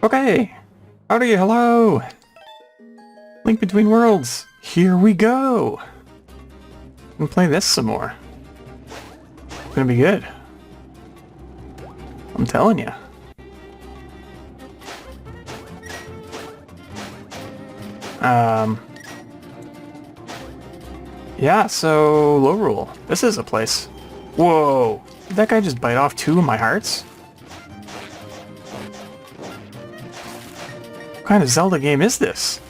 Okay. Howdy, hello. Link Between Worlds. Here we go. And play this some more. It's gonna be good. I'm telling you. Yeah, so low rule. This is a place. Whoa! Did that guy just bite off 2 of my hearts? What kind of Zelda game is this?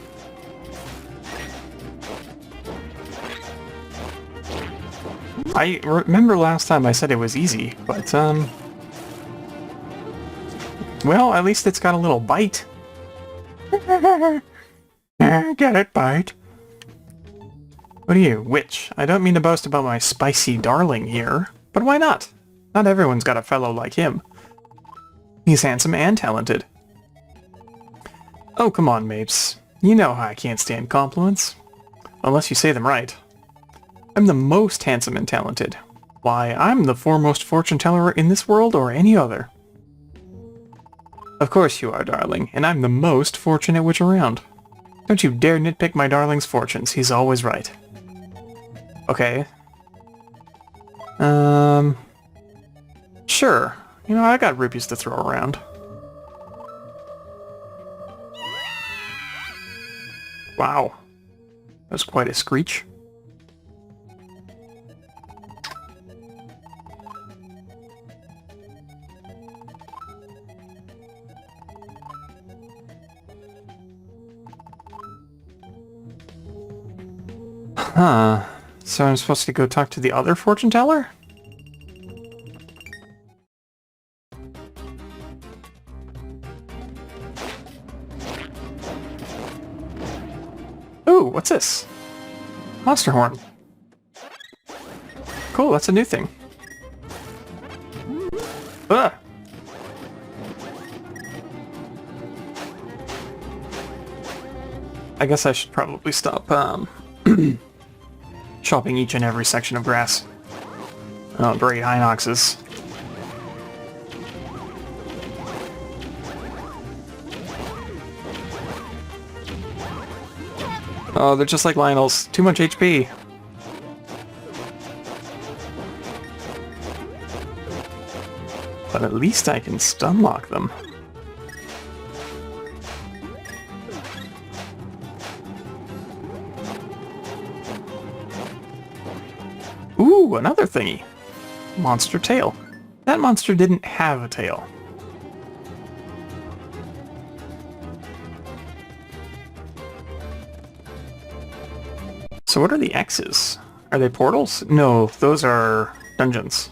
I remember last time I said it was easy, but well, at least it's got a little bite. Get it, bite. What are you, witch? I don't mean to boast about my spicy darling here, but why not? Not everyone's got a fellow like him. He's handsome and talented. Oh, come on, Mapes. You know how I can't stand compliments. Unless you say them right. I'm the most handsome and talented. Why, I'm the foremost fortune teller in this world or any other. Of course you are, darling, and I'm the most fortunate witch around. Don't you dare nitpick my darling's fortunes, he's always right. Okay. Sure. You know, I got rupees to throw around. Wow. That was quite a screech. Huh. So I'm supposed to go talk to the other fortune teller? Ooh, what's this? Monster horn. Cool, that's a new thing. Ugh. I guess I should probably stop, chopping each and every section of grass. Oh, great, Hinoxes. Oh, they're just like Lionel's. Too much HP. But at least I can stun lock them. Ooh, another thingy. Monster tail. That monster didn't have a tail. So what are the X's? Are they portals? No, those are dungeons.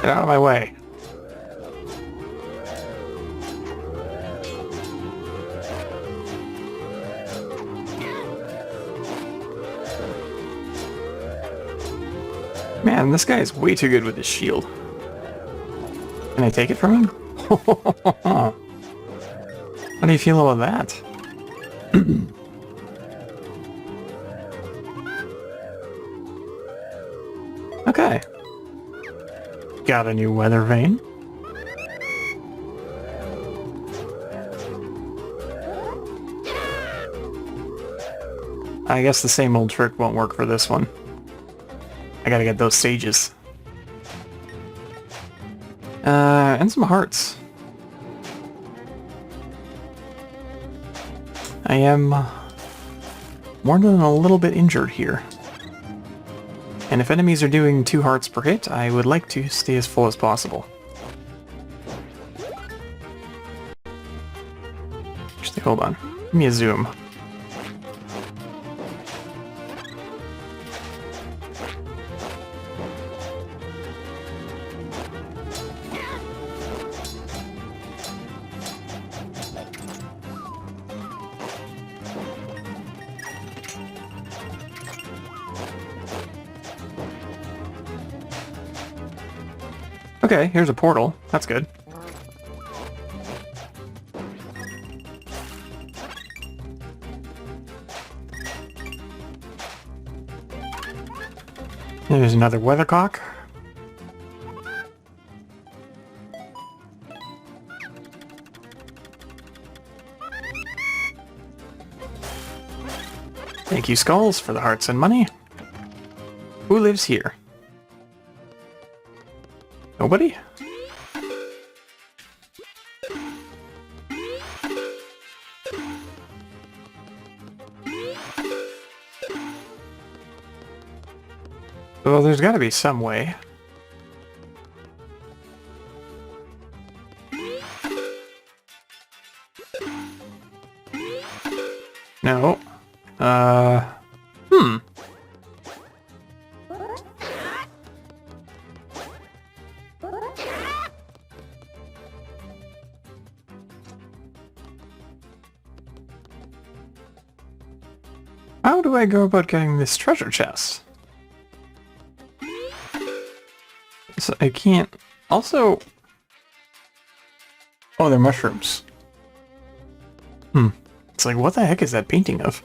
Get out of my way. Man, this guy is way too good with his shield. Can I take it from him? How do you feel about that? Okay. Got a new weather vane. I guess the same old trick won't work for this one. I gotta get those sages. And some hearts. I am more than a little bit injured here. And if enemies are doing 2 hearts per hit, I would like to stay as full as possible. Actually, hold on. Give me a zoom. Okay, here's a portal. That's good. There's another weathercock. Thank you, Skulls, for the hearts and money. Who lives here? Nobody? Well, there's gotta be some way. No. How do I go about getting this treasure chest? So I can't... Also... Oh, they're mushrooms. It's like, what the heck is that painting of?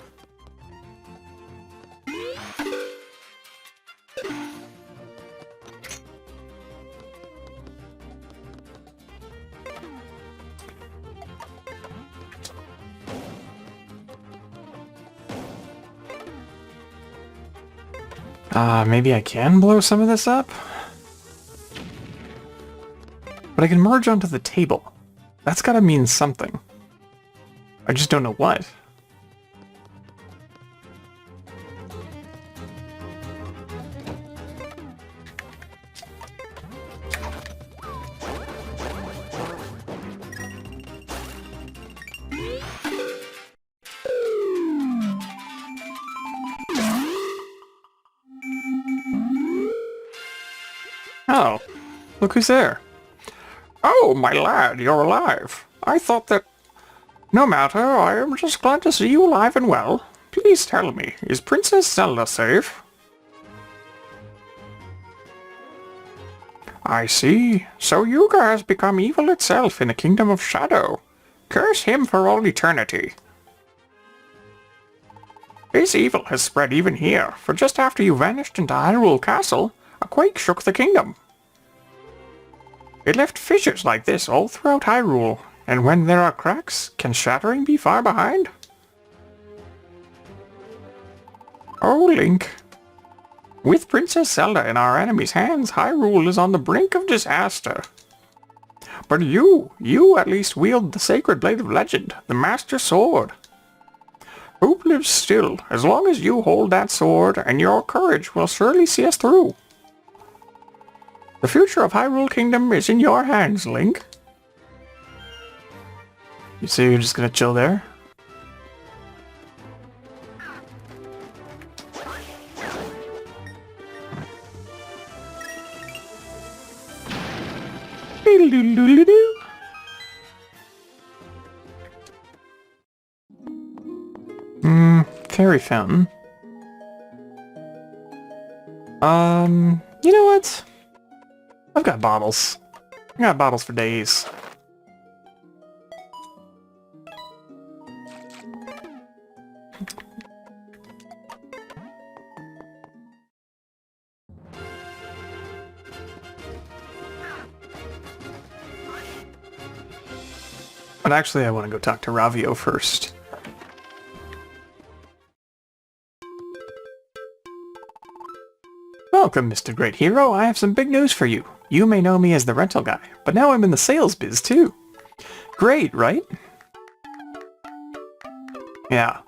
Maybe I can blow some of this up? But I can merge onto the table. That's gotta mean something. I just don't know what. Oh, look who's there. Oh, my lad, you're alive. I thought that... No matter, I am just glad to see you alive and well. Please tell me, is Princess Zelda safe? I see. So Yuga has become evil itself in the Kingdom of Shadow. Curse him for all eternity. His evil has spread even here, for just after you vanished into Hyrule Castle, a quake shook the kingdom. It left fissures like this all throughout Hyrule, and when there are cracks, can shattering be far behind? Oh, Link. With Princess Zelda in our enemy's hands, Hyrule is on the brink of disaster. But you at least wield the sacred blade of legend, the Master Sword. Hope lives still, as long as you hold that sword, and your courage will surely see us through. The future of Hyrule Kingdom is in your hands, Link. You say you're just gonna chill there? Fairy fountain. You know what? I've got bottles. I got bottles for days. But actually, I want to go talk to Ravio first. Welcome, Mr. Great Hero. I have some big news for you. You may know me as the rental guy, but now I'm in the sales biz too. Great, right? Yeah.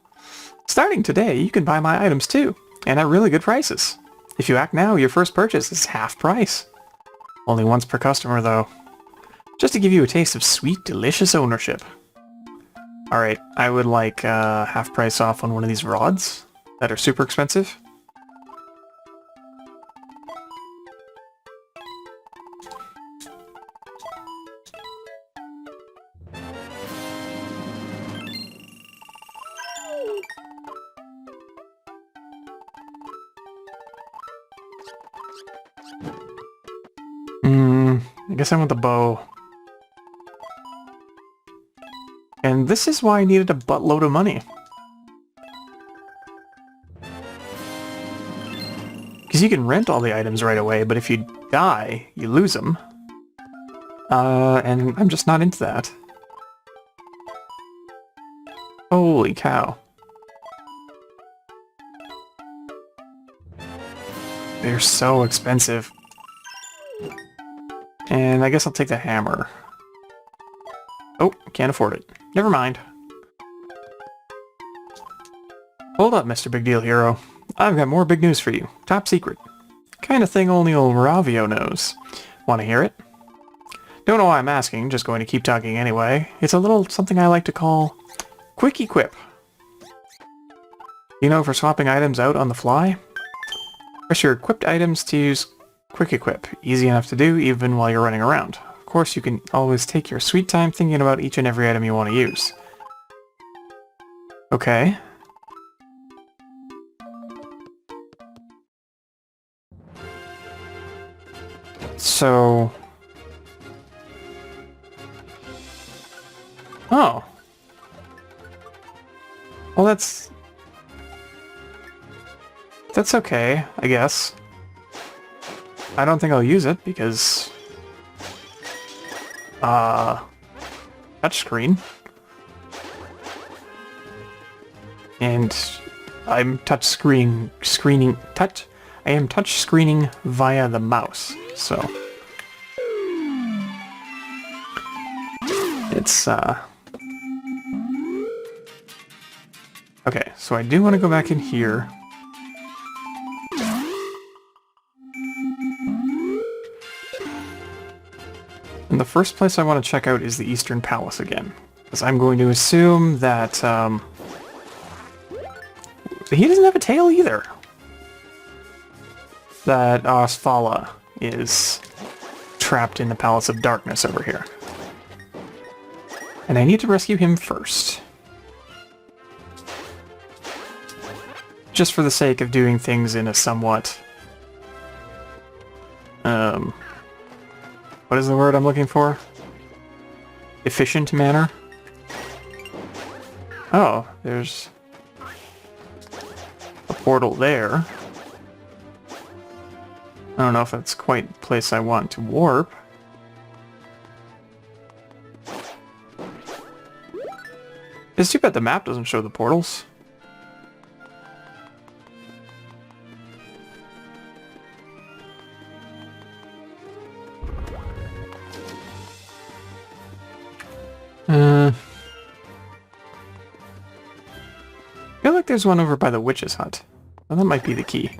Starting today, you can buy my items too, and at really good prices. If you act now, your first purchase is half price. Only once per customer, though. Just to give you a taste of sweet, delicious ownership. Alright, I would like half price off on one of these rods that are super expensive. I guess I want the bow. And this is why I needed a buttload of money. Because you can rent all the items right away, but if you die, you lose them. And I'm just not into that. Holy cow. They're so expensive. And I guess I'll take the hammer. Oh, can't afford it. Never mind. Hold up, Mr. Big Deal Hero. I've got more big news for you. Top secret. Kind of thing only old Ravio knows. Want to hear it? Don't know why I'm asking, just going to keep talking anyway. It's a little something I like to call Quick Equip. You know, for swapping items out on the fly? Press your equipped items to use Quick Equip. Easy enough to do, even while you're running around. Of course, you can always take your sweet time thinking about each and every item you want to use. Okay. So... Oh. Well, that's okay, I guess. I don't think I'll use it because... touchscreen. And I'm I am touch screening via the mouse, so... It's, Okay, so I do want to go back in here. And the first place I want to check out is the Eastern Palace again. Because I'm going to assume that, he doesn't have a tail either. That Osfala is trapped in the Palace of Darkness over here. And I need to rescue him first. Just for the sake of doing things in a somewhat... what is the word I'm looking for? Efficient manner? Oh, there's... a portal there. I don't know if that's quite the place I want to warp. It's too bad the map doesn't show the portals. I feel like there's one over by the witch's hut. Well, that might be the key.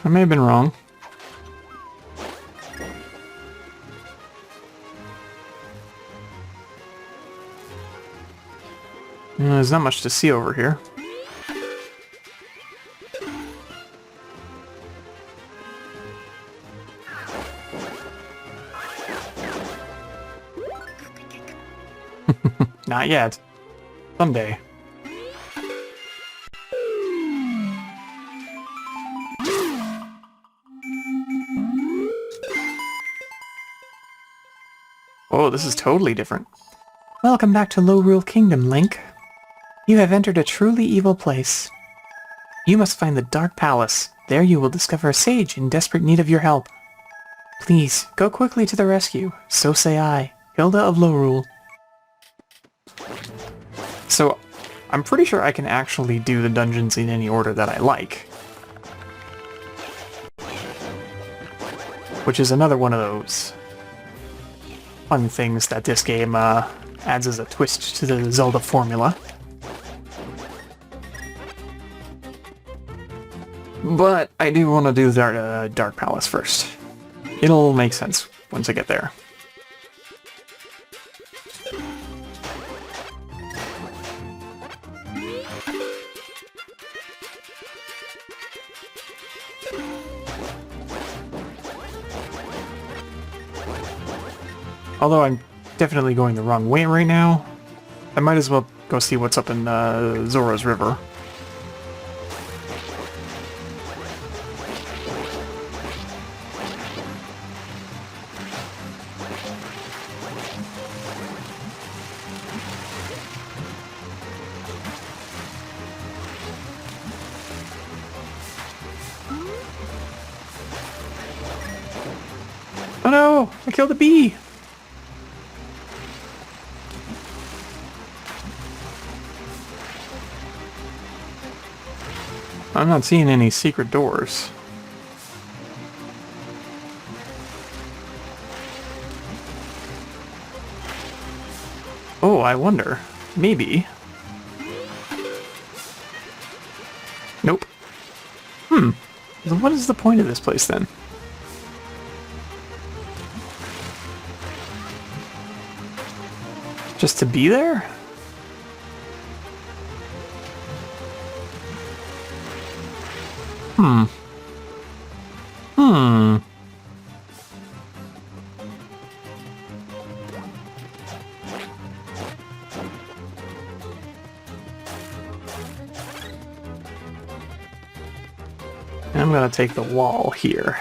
I may have been wrong. There's not much to see over here. Not yet. Someday. Oh, this is totally different. Welcome back to Lorule Kingdom, Link. You have entered a truly evil place. You must find the Dark Palace. There you will discover a sage in desperate need of your help. Please, go quickly to the rescue. So say I, Hilda of Lorule. So, I'm pretty sure I can actually do the dungeons in any order that I like. Which is another one of those fun things that this game adds as a twist to the Zelda formula. But I do want to do the Dark Palace first. It'll make sense once I get there. Although I'm definitely going the wrong way right now, I might as well go see what's up in Zora's River. Oh no! I killed a bee! I'm not seeing any secret doors. Oh, I wonder. Maybe. Nope. What is the point of this place then? Just to be there? I'm gonna take the wall here.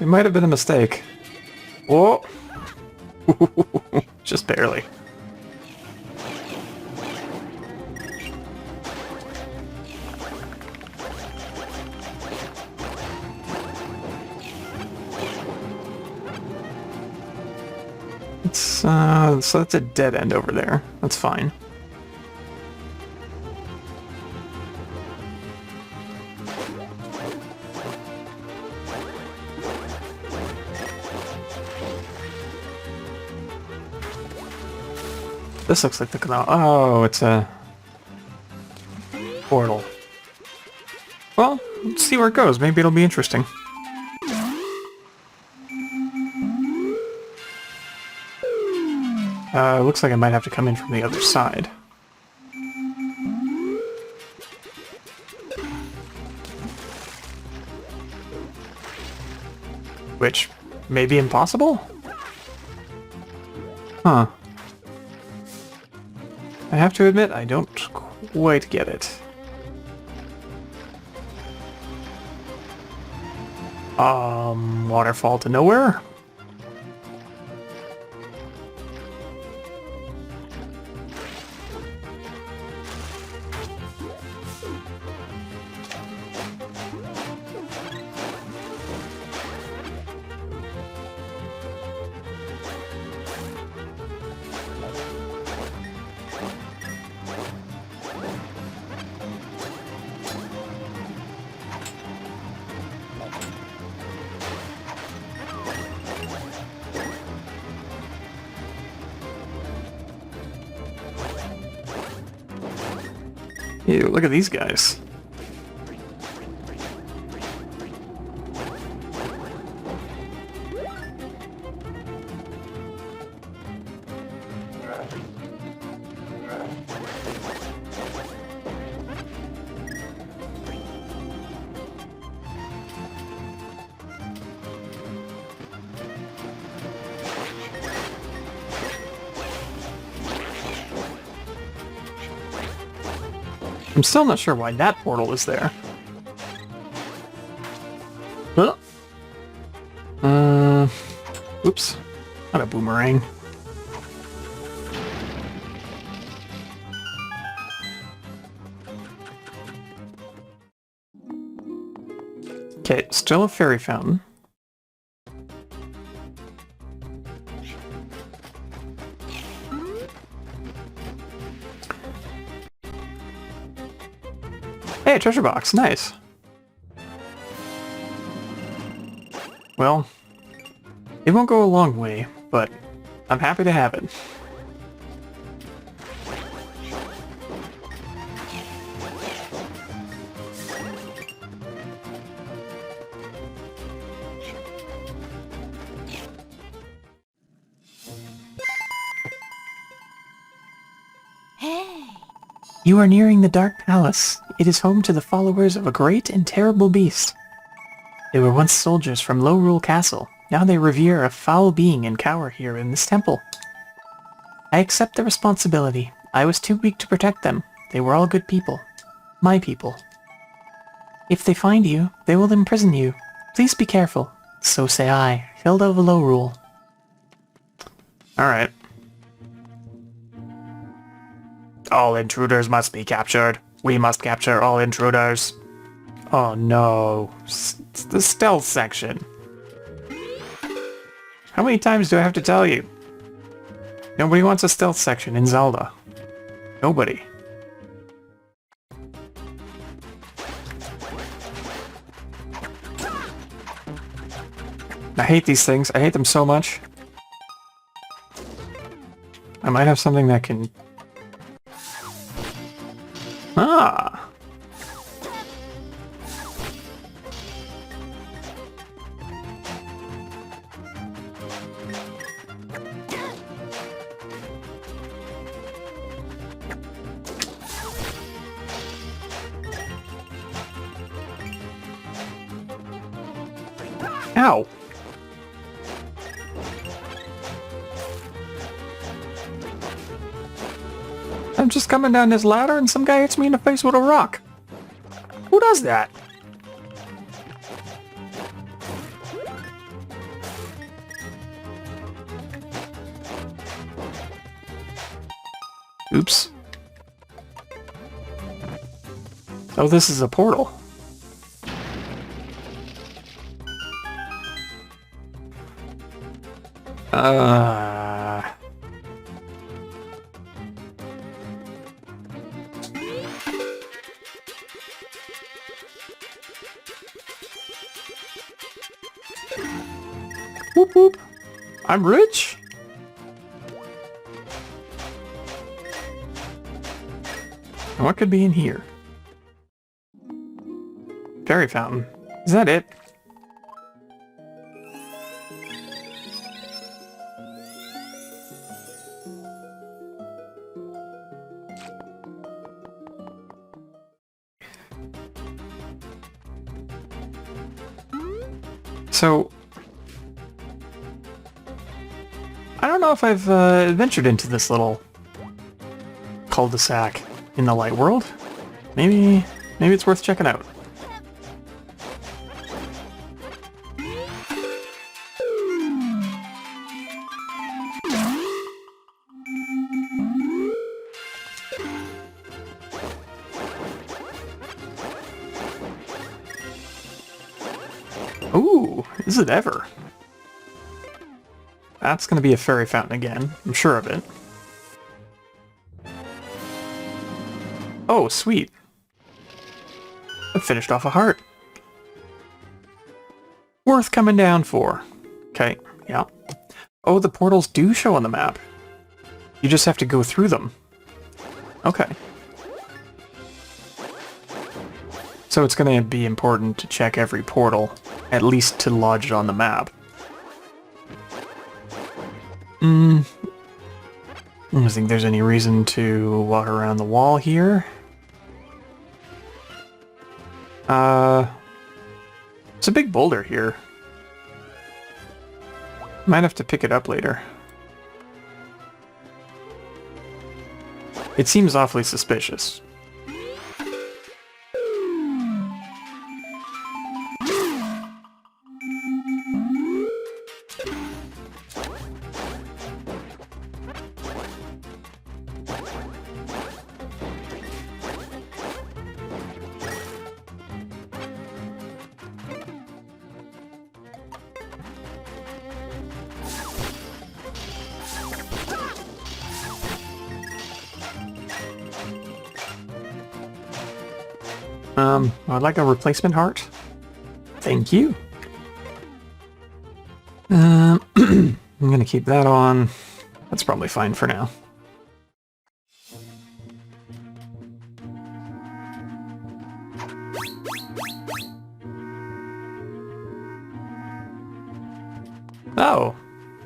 It might have been a mistake. Whoa! Just barely. It's, so that's a dead end over there. That's fine. This looks like the canal. Oh, it's a portal. Well, let's see where it goes. Maybe it'll be interesting. Looks like I might have to come in from the other side. Which may be impossible? Huh. I have to admit, I don't quite get it. Waterfall to nowhere? Ew, look at these guys. I'm still not sure why that portal is there. Huh? Oops. Not a boomerang. Okay, still a fairy fountain. Hey, treasure box, nice. Well, it won't go a long way, but I'm happy to have it. You are nearing the Dark Palace. It is home to the followers of a great and terrible beast. They were once soldiers from Low-Rule Castle. Now they revere a foul being and cower here in this temple. I accept the responsibility. I was too weak to protect them. They were all good people. My people. If they find you, they will imprison you. Please be careful. So say I, Hilda of Low-Rule. Alright. All intruders must be captured. We must capture all intruders. Oh no. The stealth section. How many times do I have to tell you? Nobody wants a stealth section in Zelda. Nobody. I hate these things. I hate them so much. I might have something that can... Ah! Ow! I'm just coming down this ladder and some guy hits me in the face with a rock. Who does that? Oops. Oh, this is a portal. Whoop whoop. I'm rich. And what could be in here? Fairy fountain. Is that it? So, I don't know if I've ventured into this little cul-de-sac in the light world. Maybe it's worth checking out. Ooh, is it ever? That's gonna be a fairy fountain again, I'm sure of it. Oh, sweet. I finished off a heart. Worth coming down for. Okay, yeah. Oh, the portals do show on the map. You just have to go through them. Okay. So it's gonna be important to check every portal, at least to lodge it on the map. I don't think there's any reason to walk around the wall here. It's a big boulder here. Might have to pick it up later. It seems awfully suspicious. I'd like a replacement heart. Thank you. I'm gonna keep that on. That's probably fine for now. Oh,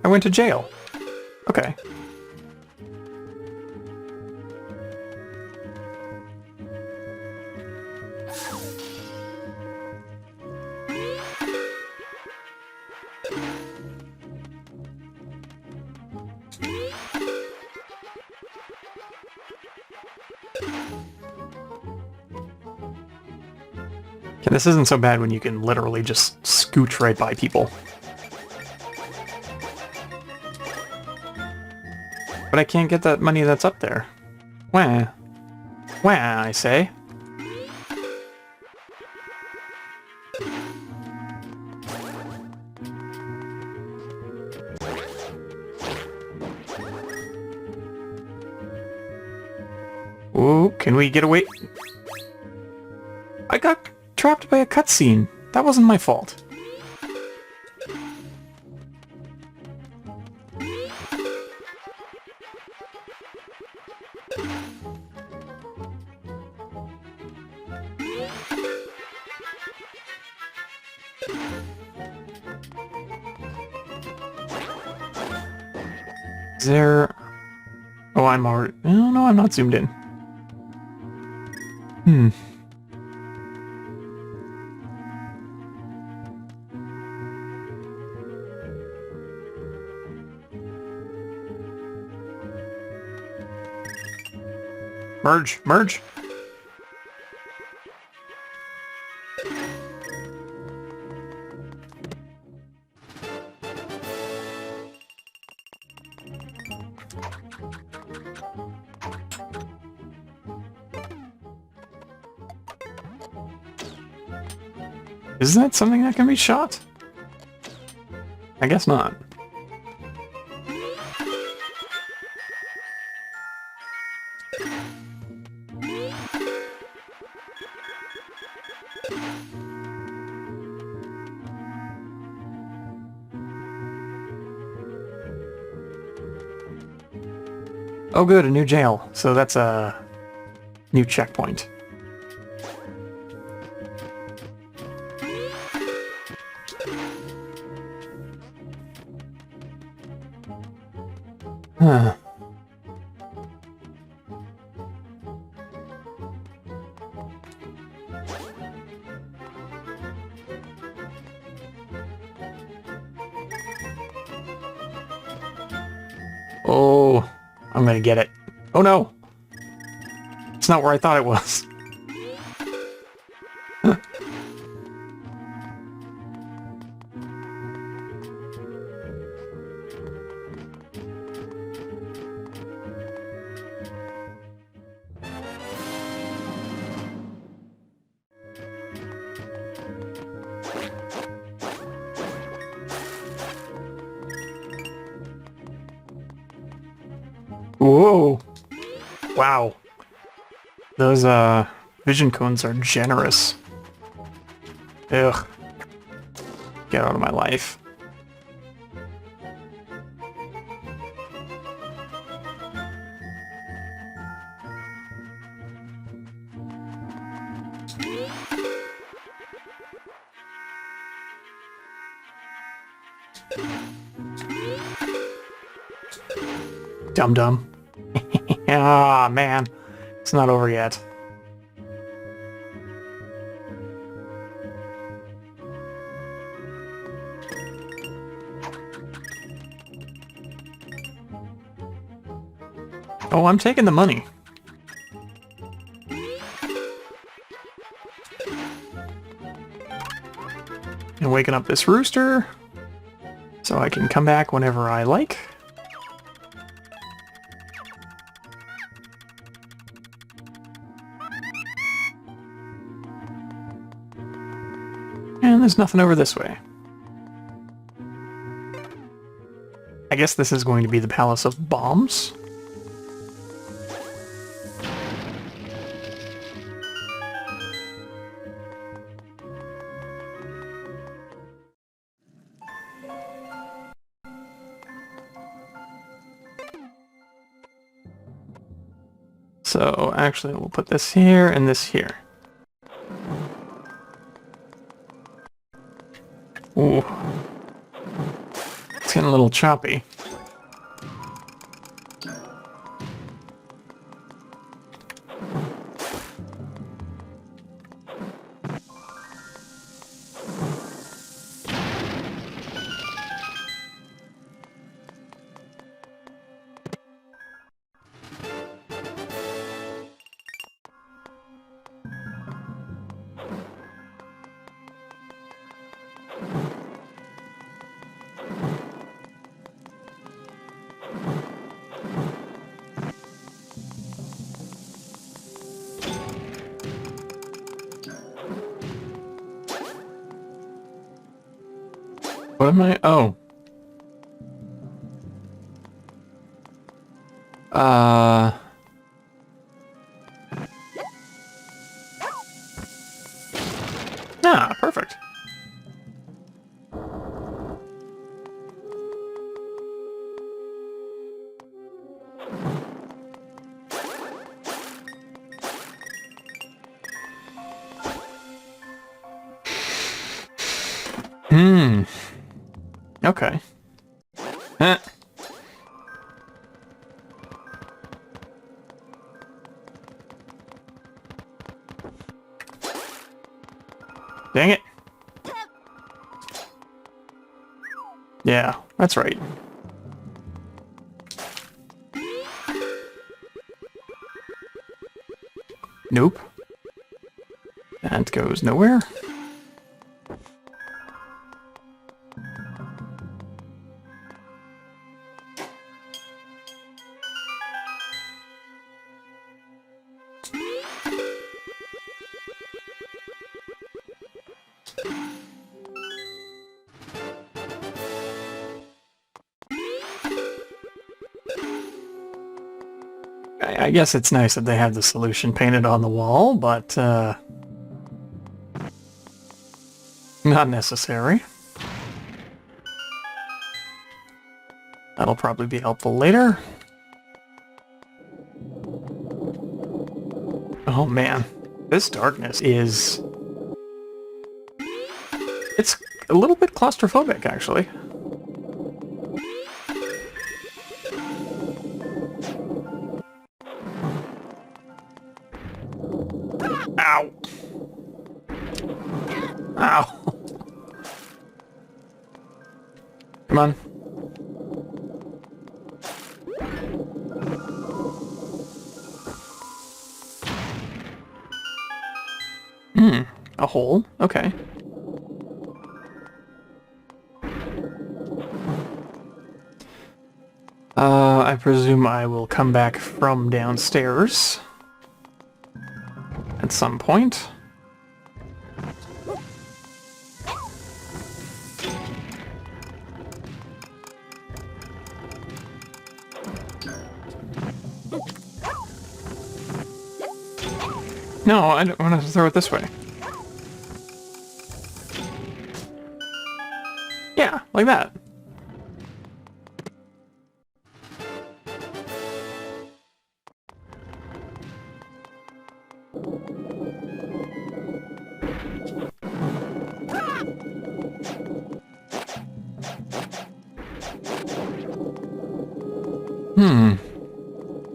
I went to jail. Okay. Yeah, this isn't so bad when you can literally just scooch right by people. But I can't get that money that's up there. Wah. Wah, I say. Ooh, can we get away? I got trapped by a cutscene. That wasn't my fault. Is there... Oh, I'm already... Oh, no, I'm not zoomed in. Hmm. Merge! Merge! Is that something that can be shot? I guess not. Oh good, a new jail. So that's a new checkpoint. Huh. Oh, I'm gonna get it. Oh no! It's not where I thought it was. Whoa! Wow. Those, vision cones are generous. Ugh. Get out of my life. Dum-dum. Ah, man. It's not over yet. Oh, I'm taking the money. And waking up this rooster, so I can come back whenever I like. And there's nothing over this way. I guess this is going to be the Palace of Bombs. So actually we'll put this here and this here. Ooh. It's getting a little choppy. What am I? Oh. Ah, perfect. Okay. Eh. Dang it. Yeah, that's right. Nope. That goes nowhere. I guess it's nice that they have the solution painted on the wall, but not necessary. That'll probably be helpful later. Oh man, this darkness is... It's a little bit claustrophobic, actually. Ow! Ow! Come on. A hole? Okay. I presume I will come back from downstairs at some point. No, I don't want to throw it this way. Yeah, like that.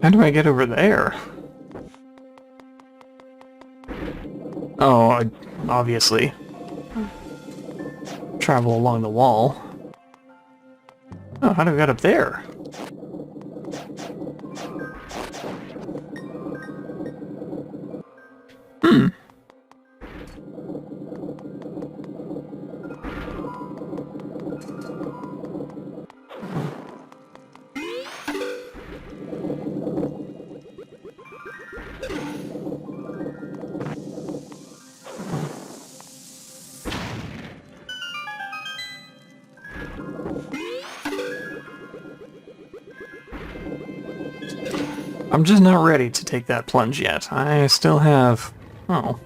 How do I get over there? Oh, obviously. Travel along the wall. Oh, how do I get up there? I'm just not ready to take that plunge yet. I still have... Oh.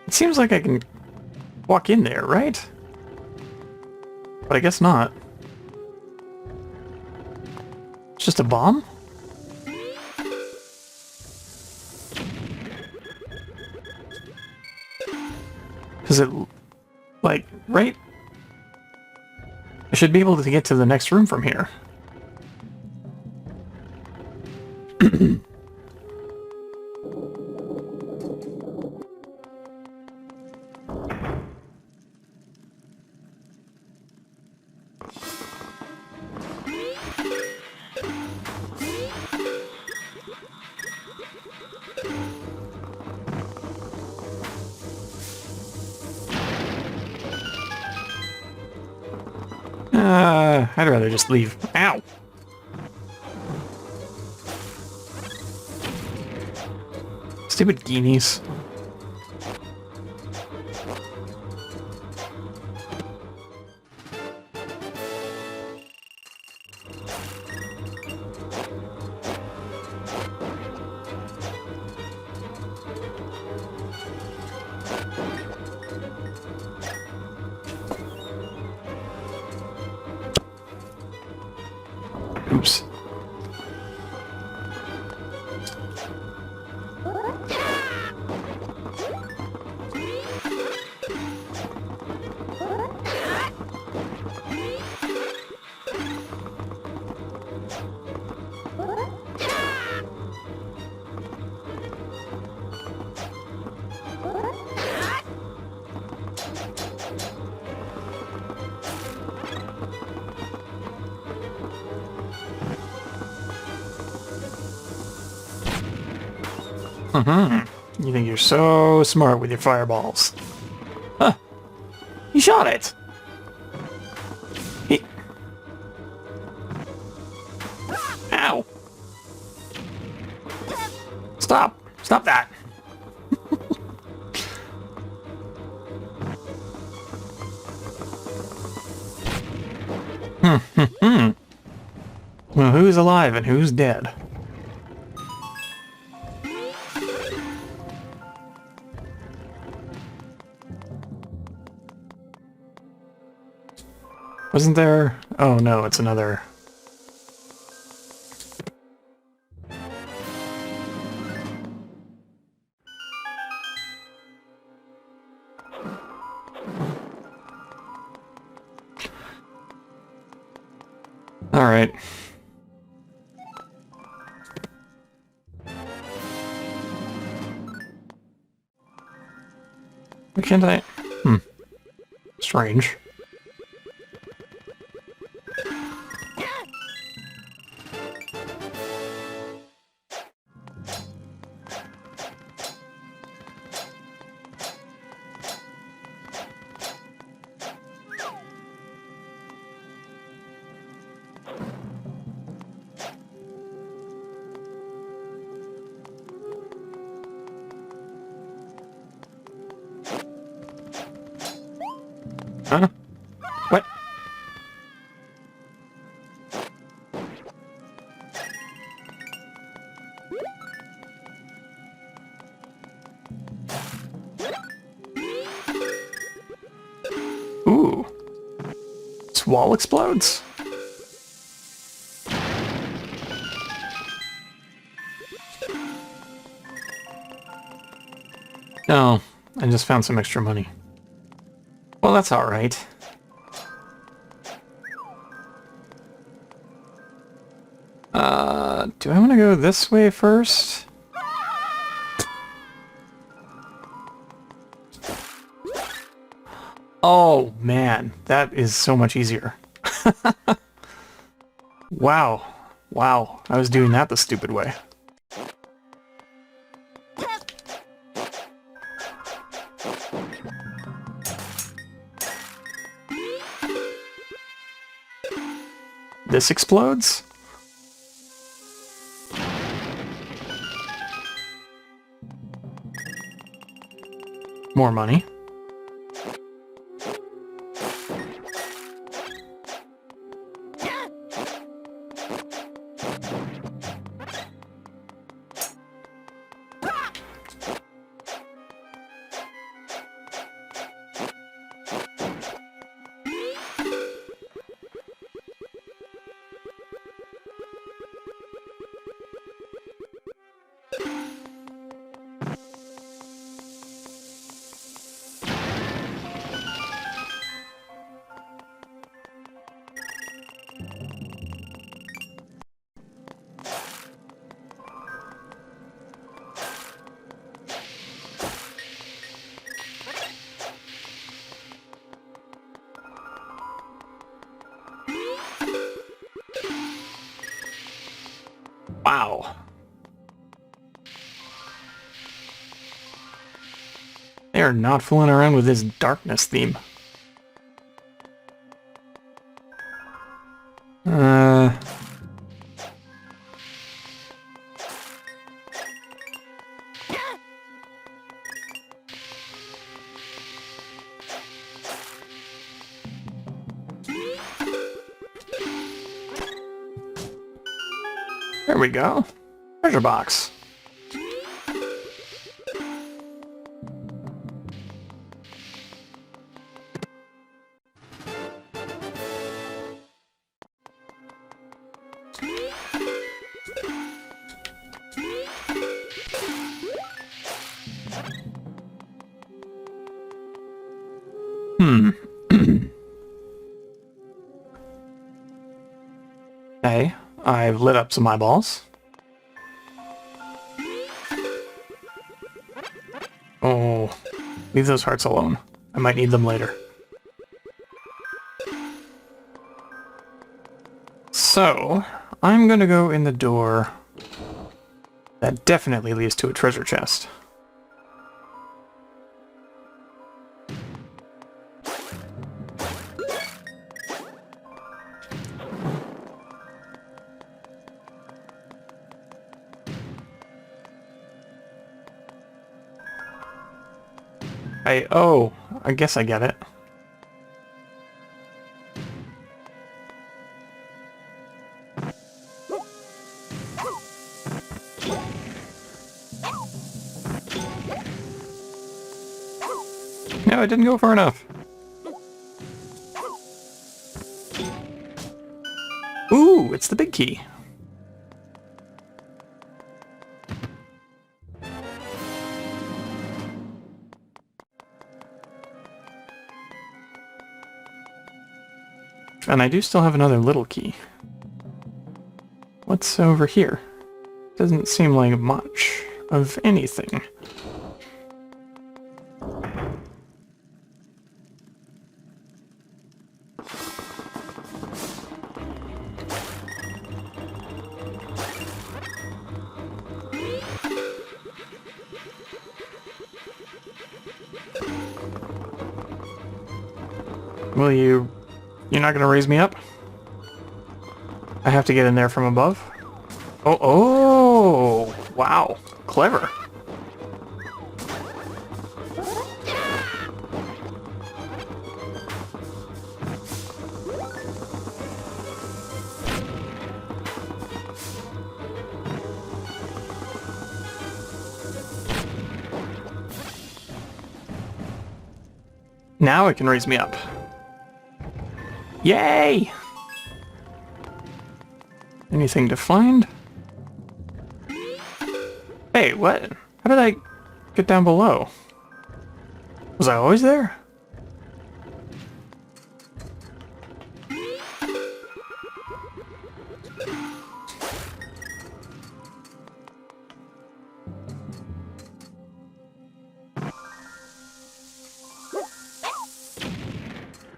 It seems like I can walk in there, right? But I guess not. It's just a bomb? Is it... like, right? I should be able to get to the next room from here. I'd rather just leave. Ow! Stupid guineas. Oops. You think you're so smart with your fireballs. Huh. He shot it! He... Ow! Stop! Stop that! Well, who's alive and who's dead? Wasn't there... Oh no, it's another... Alright. Why can't I... Strange. Huh? What? Ooh. This wall explodes? No, I just found some extra money. Well, that's alright. Do I want to go this way first? Oh, man. That is so much easier. Wow. Wow. I was doing that the stupid way. This explodes? More money. Wow. They are not fooling around with this darkness theme. There we go. Treasure box. Okay, I've lit up some eyeballs. Oh, leave those hearts alone. I might need them later. So, I'm gonna go in the door that definitely leads to a treasure chest. Oh, I guess I get it. No, I didn't go far enough. Ooh, it's the big key. And I do still have another little key. What's over here? Doesn't seem like much of anything. Will you... You're not gonna raise me up? I have to get in there from above? Oh, wow. Clever. Now it can raise me up. Yay! Anything to find? Hey, what? How did I get down below? Was I always there?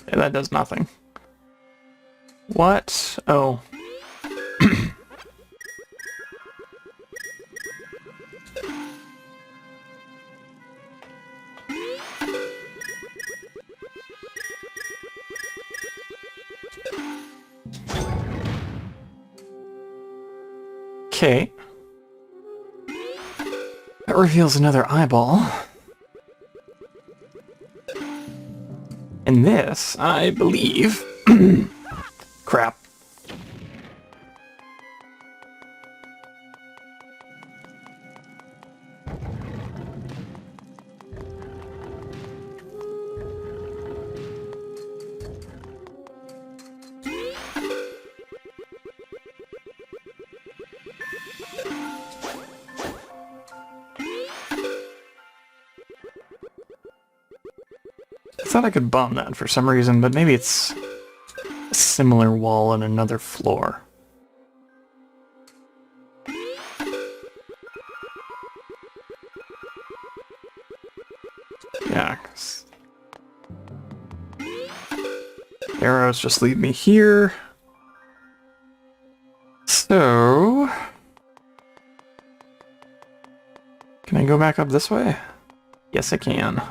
Yeah, that does nothing. What? Oh. Okay. That reveals another eyeball. And this, I believe... Crap. I thought I could bomb that for some reason, but maybe it's a similar wall on another floor. Yeah, 'cause arrows just lead me here. So... Can I go back up this way? Yes, I can.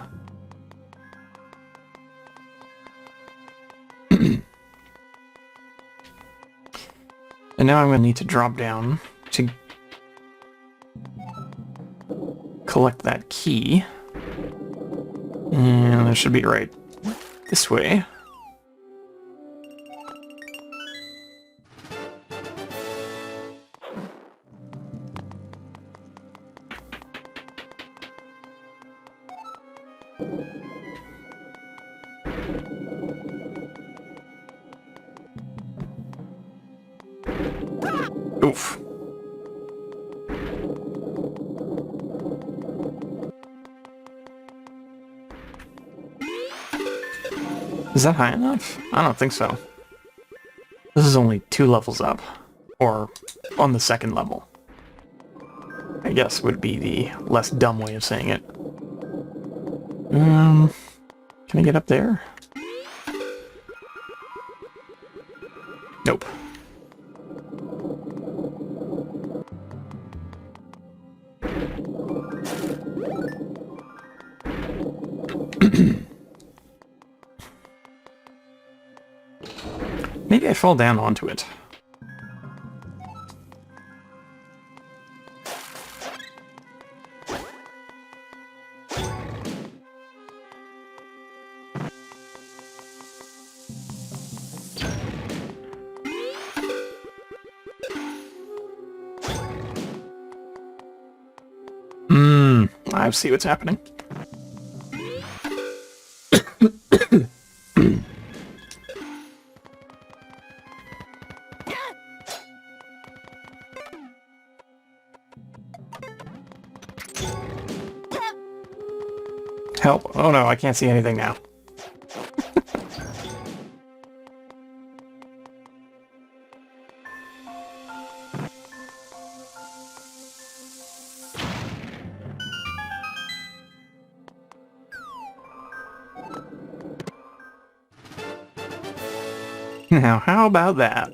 And now I'm going to need to drop down to collect that key. And it should be right this way. Oof. Is that high enough? I don't think so. This is only 2 levels up. Or on the 2nd level. I guess would be the less dumb way of saying it. Can I get up there? Nope. Maybe I fall down onto it. I see what's happening. Help. Oh no, I can't see anything now. Now, how about that?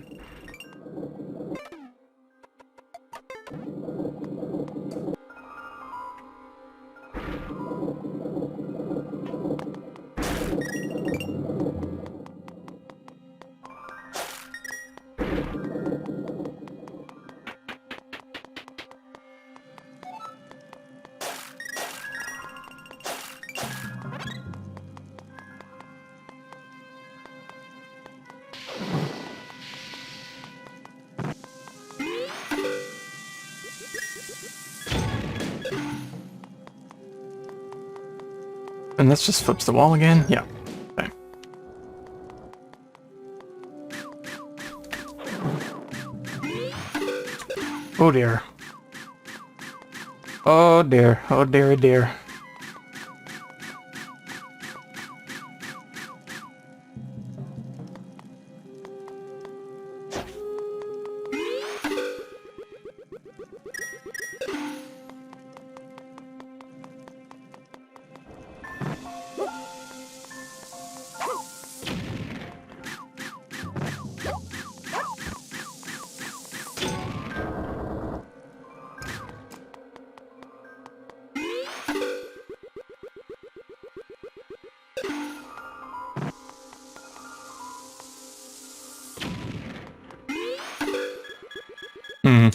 And this just flips the wall again? Yeah. Okay. Oh dear. Oh dear. Oh dear, dear. Hmm.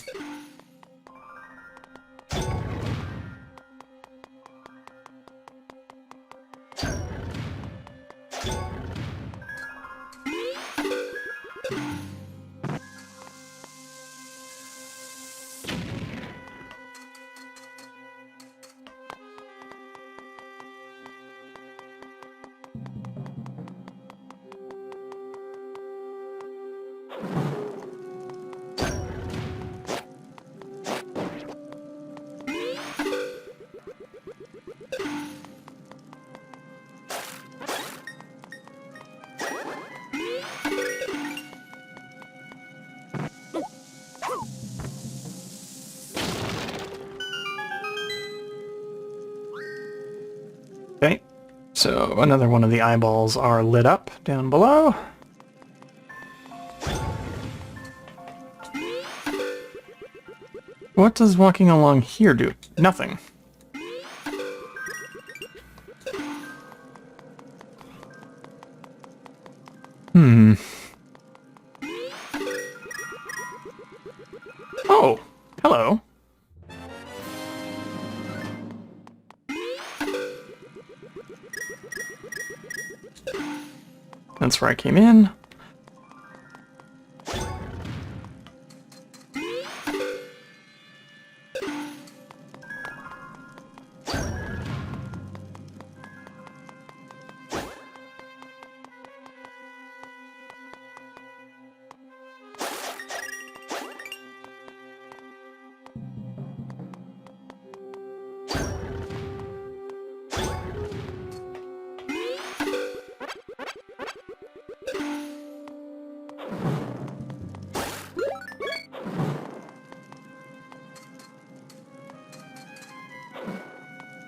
Okay, so another one of the eyeballs are lit up down below. What does walking along here do? Nothing. Oh, hello. That's where I came in.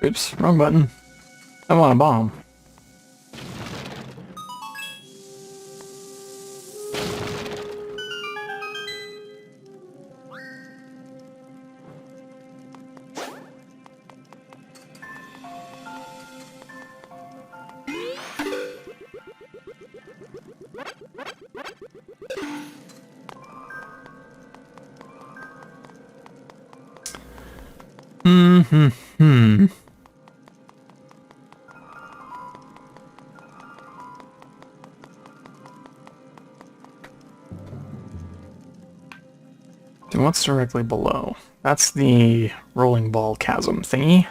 Oops, wrong button. I want a bomb. Hmm. And what's directly below? That's the rolling ball chasm thingy.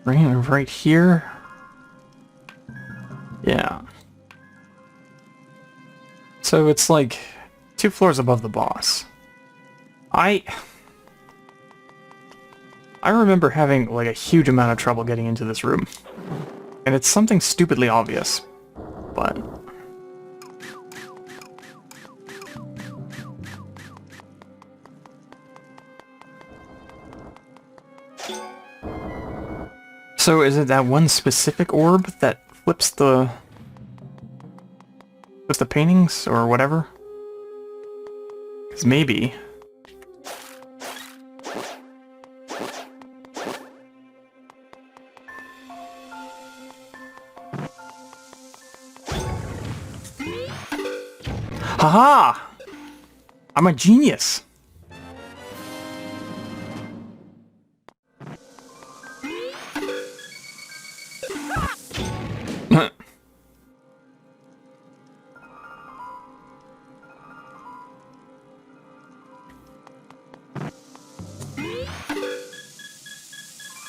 Right here? Yeah. So it's like 2 floors above the boss. I remember having like a huge amount of trouble getting into this room. And it's something stupidly obvious. But so is it that one specific orb that flips the paintings or whatever? 'Cause maybe. Haha! I'm a genius.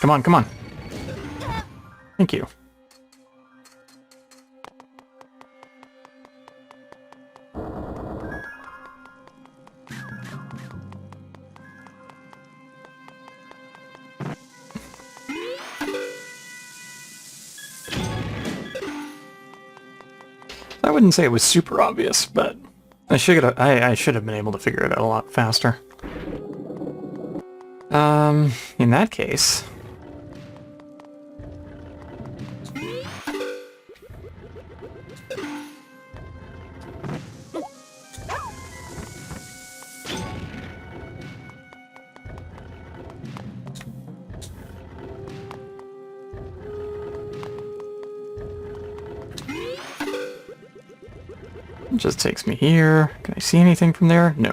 Come on, come on. Thank you. I wouldn't say it was super obvious, but I should have been able to figure it out a lot faster. In that case... It just takes me here. Can I see anything from there? No.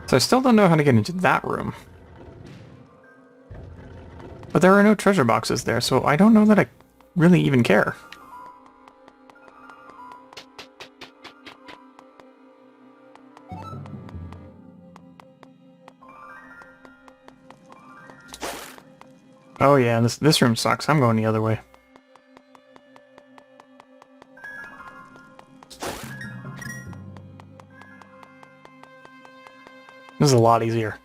So I still don't know how to get into that room. But there are no treasure boxes there, so I don't know that I really even care. Oh yeah, this room sucks. I'm going the other way. This is a lot easier.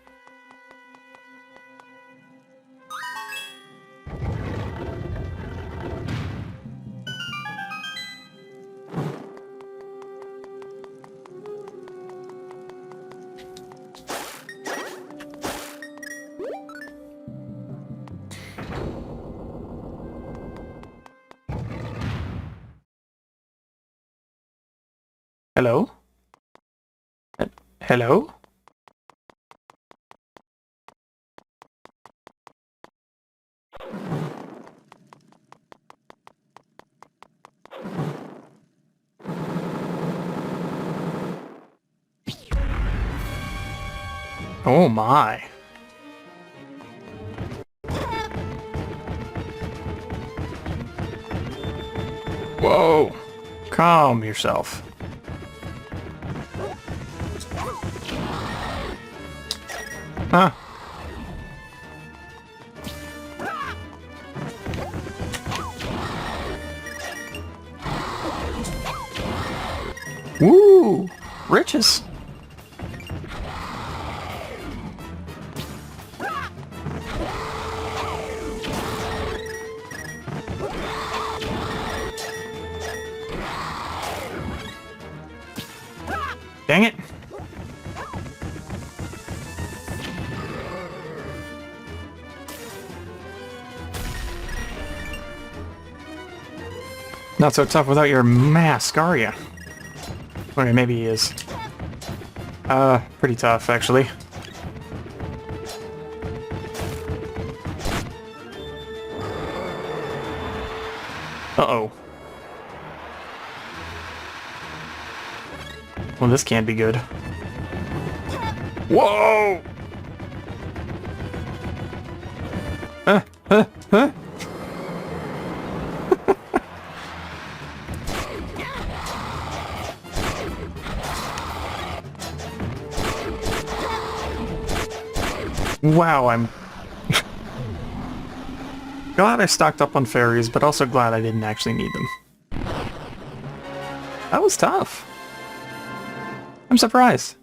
Hello? Hello? Oh my. Whoa. Calm yourself. Huh. Woo! Riches! Dang it! Not so tough without your mask, are ya? Okay, maybe he is. Pretty tough, actually. Uh-oh. Well, this can't be good. Whoa! Huh? Wow, I'm glad I stocked up on fairies, but also glad I didn't actually need them. That was tough. I'm surprised.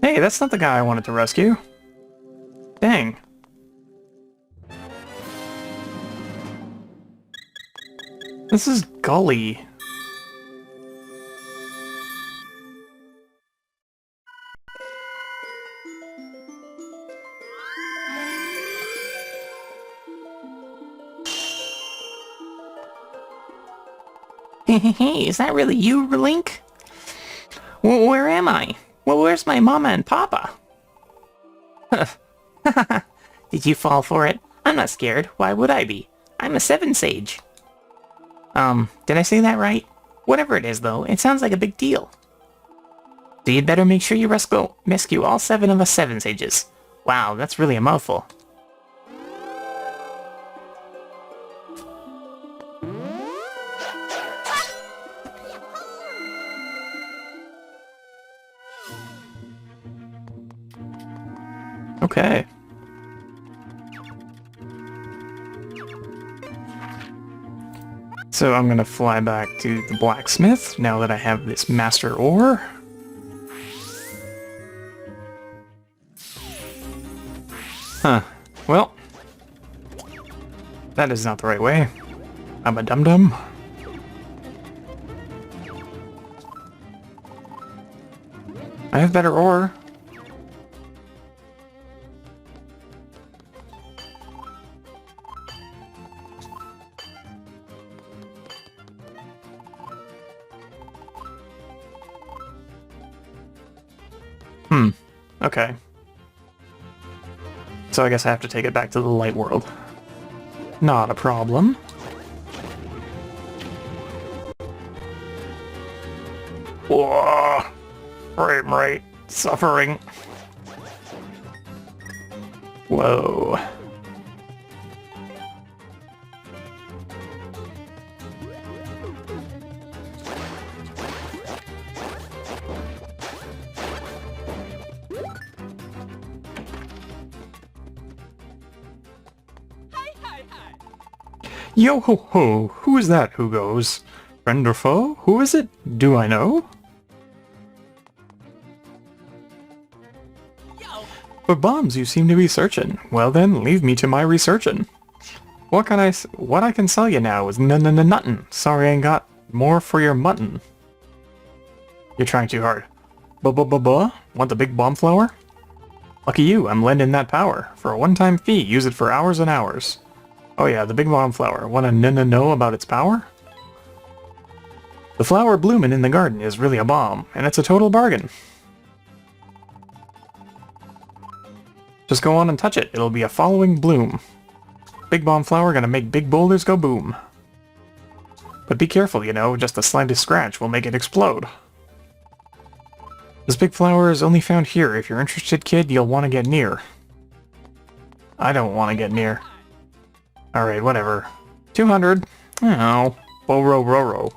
Hey, that's not the guy I wanted to rescue. Dang. This is Gully. Hey, is that really you, Link? Well, where am I? Well, where's my mama and papa? Did you fall for it? I'm not scared. Why would I be? I'm a 7 Sage. Did I say that right? Whatever it is, though, it sounds like a big deal. So you'd better make sure you rescue all 7 of us 7 Sages. Wow, that's really a mouthful. Okay. So I'm gonna fly back to the blacksmith now that I have this master ore. Huh. Well, that is not the right way. I'm a dum-dum. I have better ore. Okay. So I guess I have to take it back to the light world. Not a problem. Whoa! Frame rate suffering. Whoa. Yo ho ho, who is that who goes? Friend or foe? Who is it? Do I know? Yo. For bombs you seem to be searching. Well then, leave me to my researchin'. What I can sell you now is nuttin'. Sorry I ain't got more for your mutton. You're trying too hard. Buh? Want the big bomb flower? Lucky you, I'm lending that power. For a one-time fee, use it for hours and hours. Oh yeah, the big bomb flower. Wanna know about its power? The flower bloomin' in the garden is really a bomb, and it's a total bargain. Just go on and touch it. It'll be a following bloom. Big bomb flower gonna make big boulders go boom. But be careful, you know, just the slightest scratch will make it explode. This big flower is only found here. If you're interested, kid, you'll want to get near. I don't want to get near. Alright, whatever. 200. Oh. Bo-ro-ro-ro.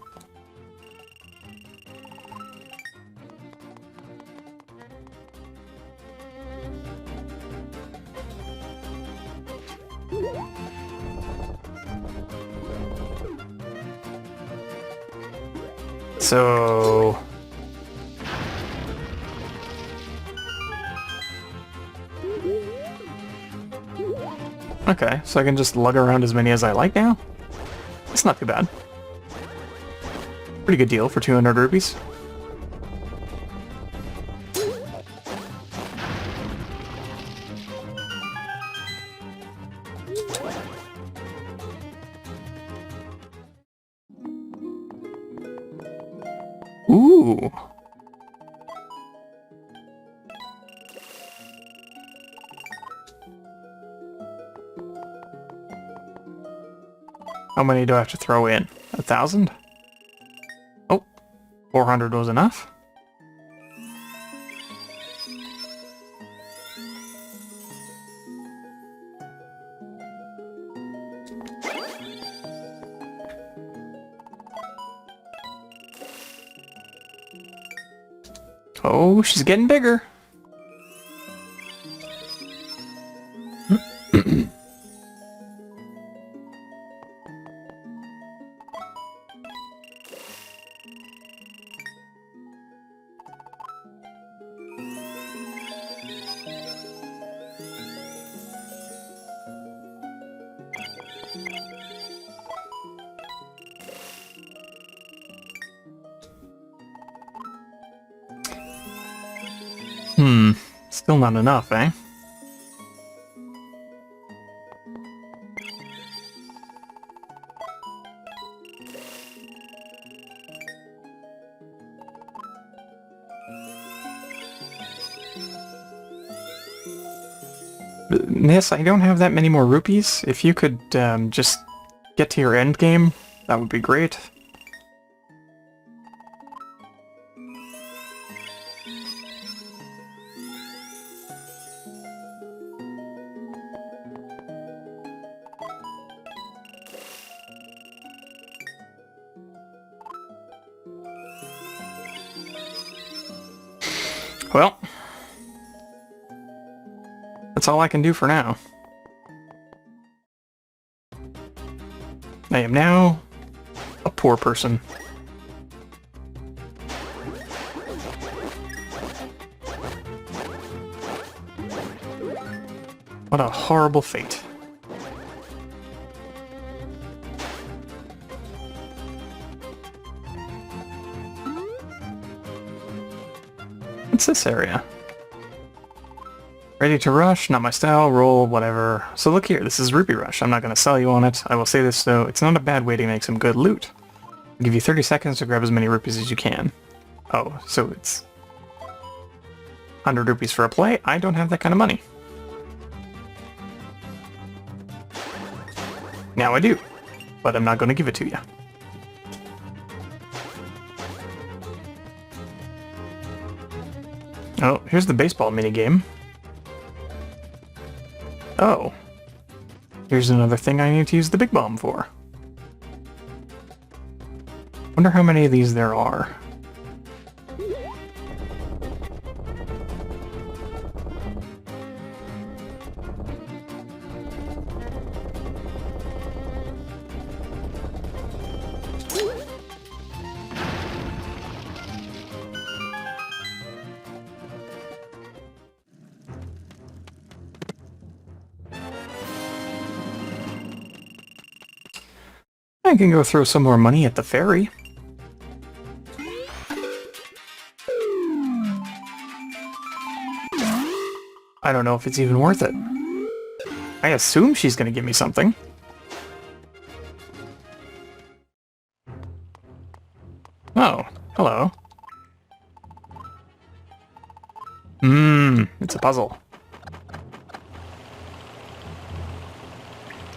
So... Okay, so I can just lug around as many as I like now? That's not too bad. Pretty good deal for 200 rupees. Ooh. How many do I have to throw in? 1,000? Oh, 400 was enough. Oh, she's getting bigger. Still not enough, eh? Miss, I don't have that many more rupees. If you could just get to your end game, that would be great. Well, that's all I can do for now. I am now a poor person. What a horrible fate. What's this area? Ready to rush, not my style, roll, whatever. So look here, this is Rupee Rush. I'm not going to sell you on it. I will say this though, it's not a bad way to make some good loot. I'll give you 30 seconds to grab as many rupees as you can. Oh, so it's 100 rupees for a play? I don't have that kind of money. Now I do, but I'm not going to give it to you. Oh, here's the baseball minigame. Oh. Here's another thing I need to use the big bomb for. Wonder how many of these there are. I can go throw some more money at the ferry. I don't know if it's even worth it. I assume she's gonna give me something. Oh, hello. It's a puzzle.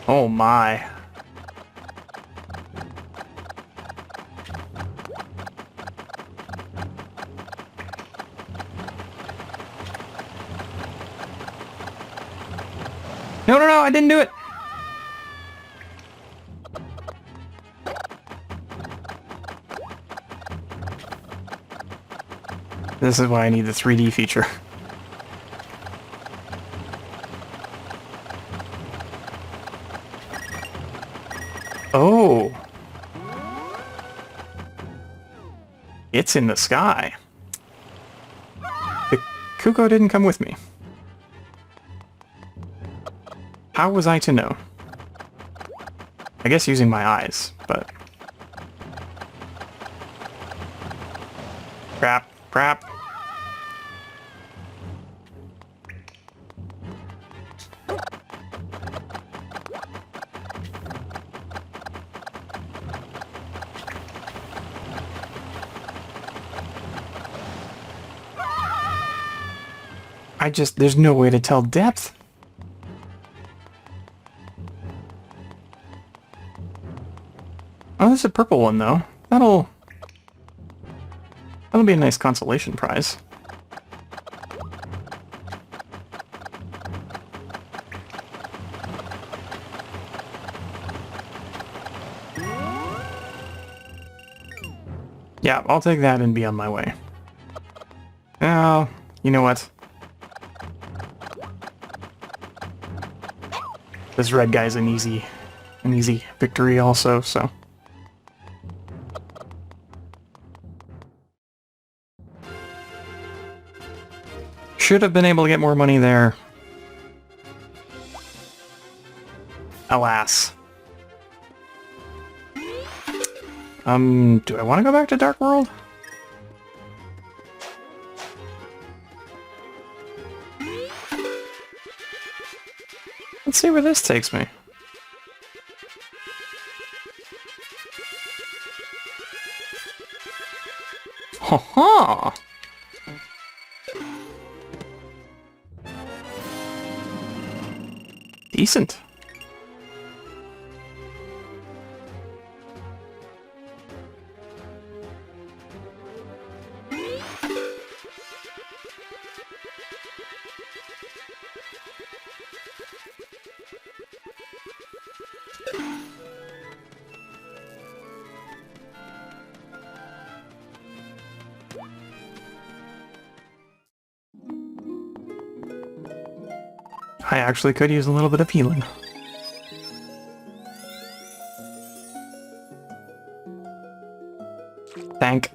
Oh my. No, no, no, I didn't do it! This is why I need the 3D feature. Oh! It's in the sky. The Kuko didn't come with me. How was I to know? I guess using my eyes, but... Crap, crap. There's no way to tell depth. Oh, there's a purple one, though. That'll be a nice consolation prize. Yeah, I'll take that and be on my way. Oh, you know what? This red guy's an easy victory also, so... Should have been able to get more money there. Alas. Do I want to go back to Dark World? Let's see where this takes me. Ha ha! Decent. I actually could use a little bit of healing. Thank.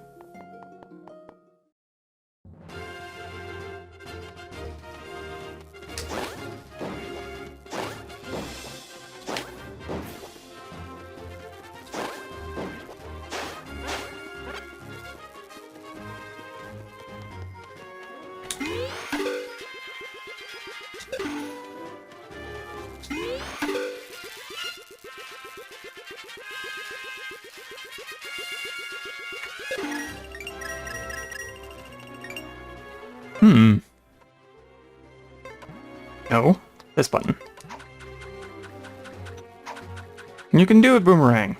No, this button. You can do it, Boomerang.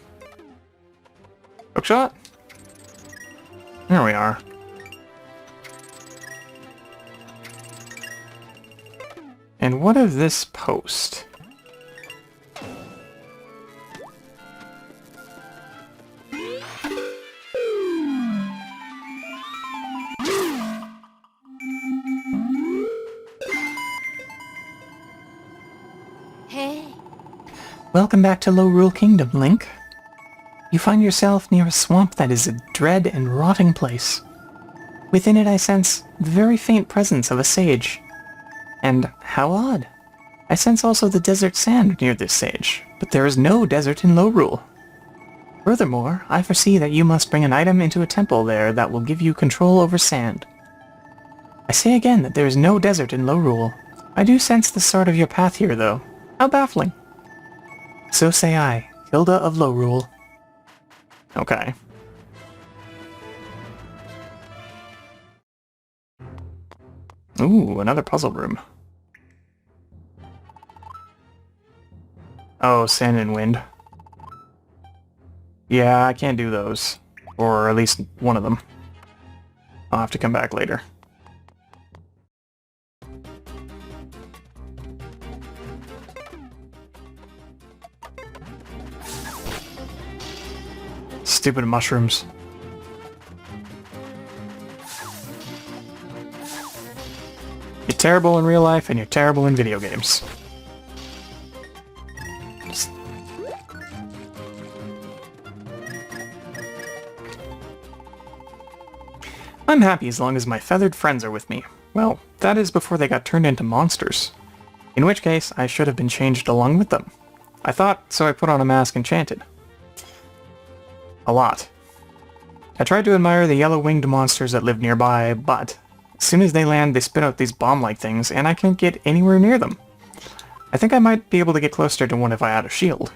Hookshot? There we are. And what of this post? Welcome back to Lorule Kingdom, Link. You find yourself near a swamp that is a dread and rotting place. Within it I sense the very faint presence of a sage. And how odd. I sense also the desert sand near this sage, but there is no desert in Lorule. Furthermore, I foresee that you must bring an item into a temple there that will give you control over sand. I say again that there is no desert in Lorule. I do sense the start of your path here, though. How baffling. So say I, Hilda of Lorule. Okay. Ooh, another puzzle room. Oh, sand and wind. Yeah, I can't do those. Or at least one of them. I'll have to come back later. Stupid mushrooms. You're terrible in real life and you're terrible in video games. I'm happy as long as my feathered friends are with me. Well, that is before they got turned into monsters. In which case, I should have been changed along with them. I thought, so I put on a mask and chanted. A lot. I tried to admire the yellow-winged monsters that live nearby, but as soon as they land, they spit out these bomb-like things, and I can't get anywhere near them. I think I might be able to get closer to one if I had a shield.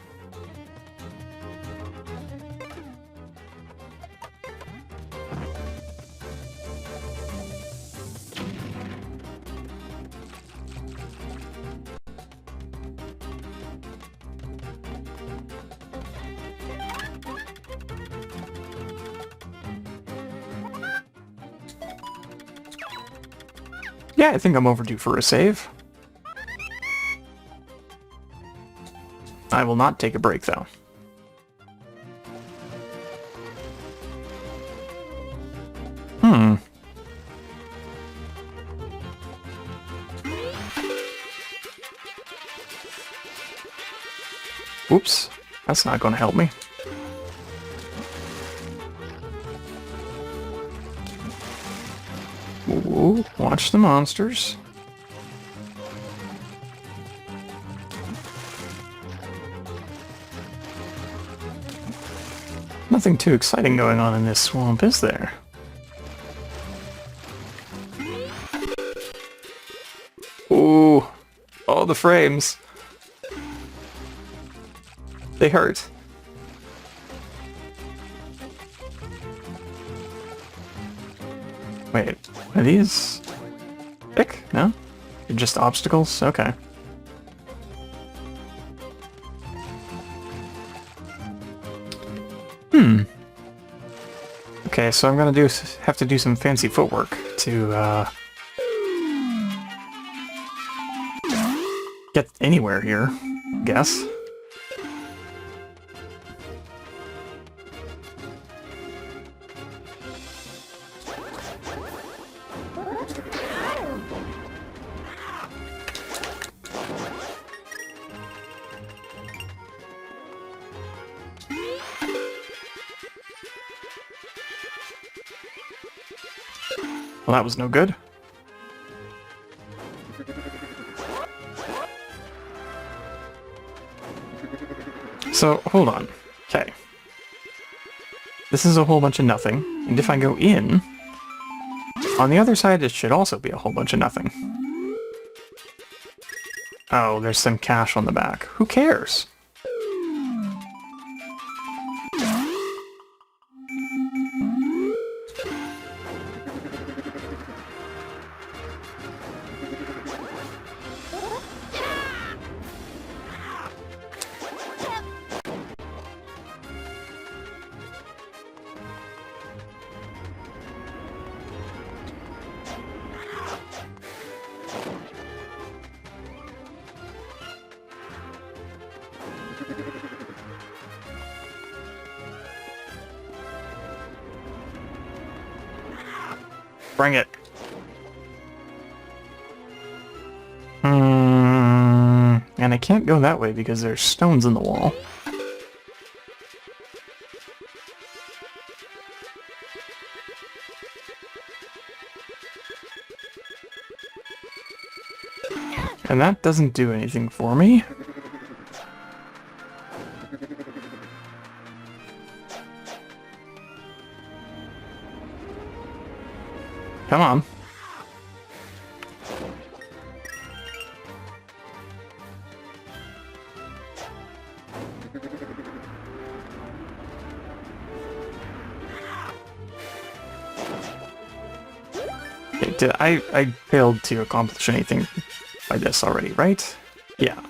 Yeah, I think I'm overdue for a save. I will not take a break, though. Oops, that's not going to help me. Ooh, watch the monsters. Nothing too exciting going on in this swamp, is there? Ooh, all the frames. They hurt. Wait, are these thick? No? They're just obstacles? Okay. Okay, so I'm gonna have to do some fancy footwork to get anywhere here, I guess. Well, that was no good. So, hold on. Okay. This is a whole bunch of nothing, and if I go in, on the other side it should also be a whole bunch of nothing. Oh, there's some cash on the back. Who cares? Bring it. And I can't go that way because there's stones in the wall. And that doesn't do anything for me. Come on. Okay, I failed to accomplish anything by this already, right? Yeah.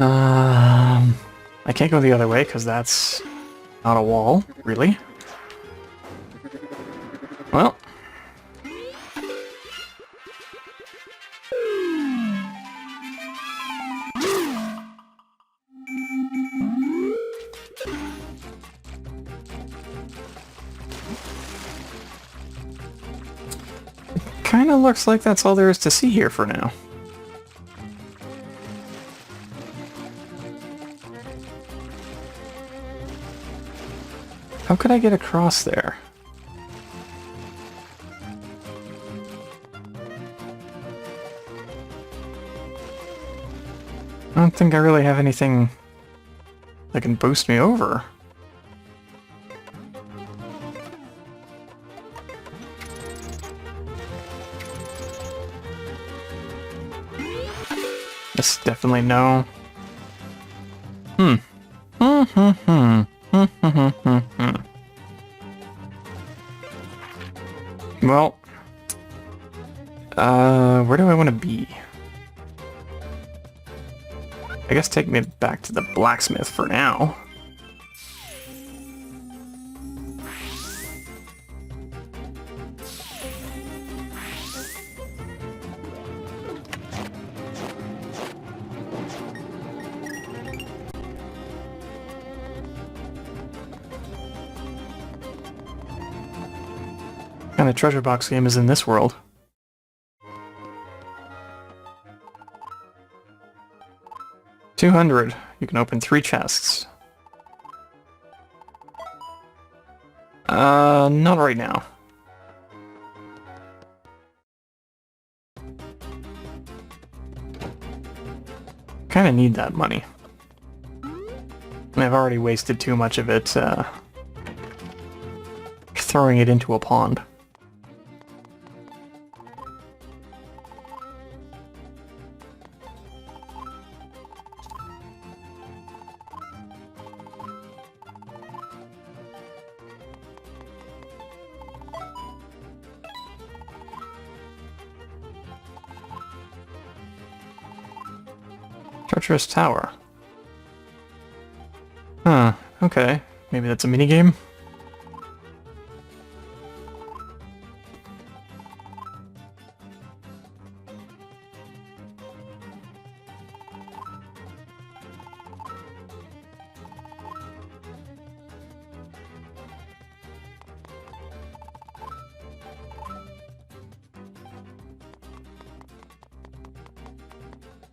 I can't go the other way because that's not a wall, really. Well. Kinda looks like that's all there is to see here for now. How could I get across there? I don't think I really have anything that can boost me over. This definitely no. Well, where do I want to be? I guess take me back to the blacksmith for now. What kind of treasure box game is in this world? $200. You can open 3 chests. Not right now. Kinda need that money. And I've already wasted too much of it, throwing it into a pond. Treacherous Tower. Huh, okay. Maybe that's a minigame?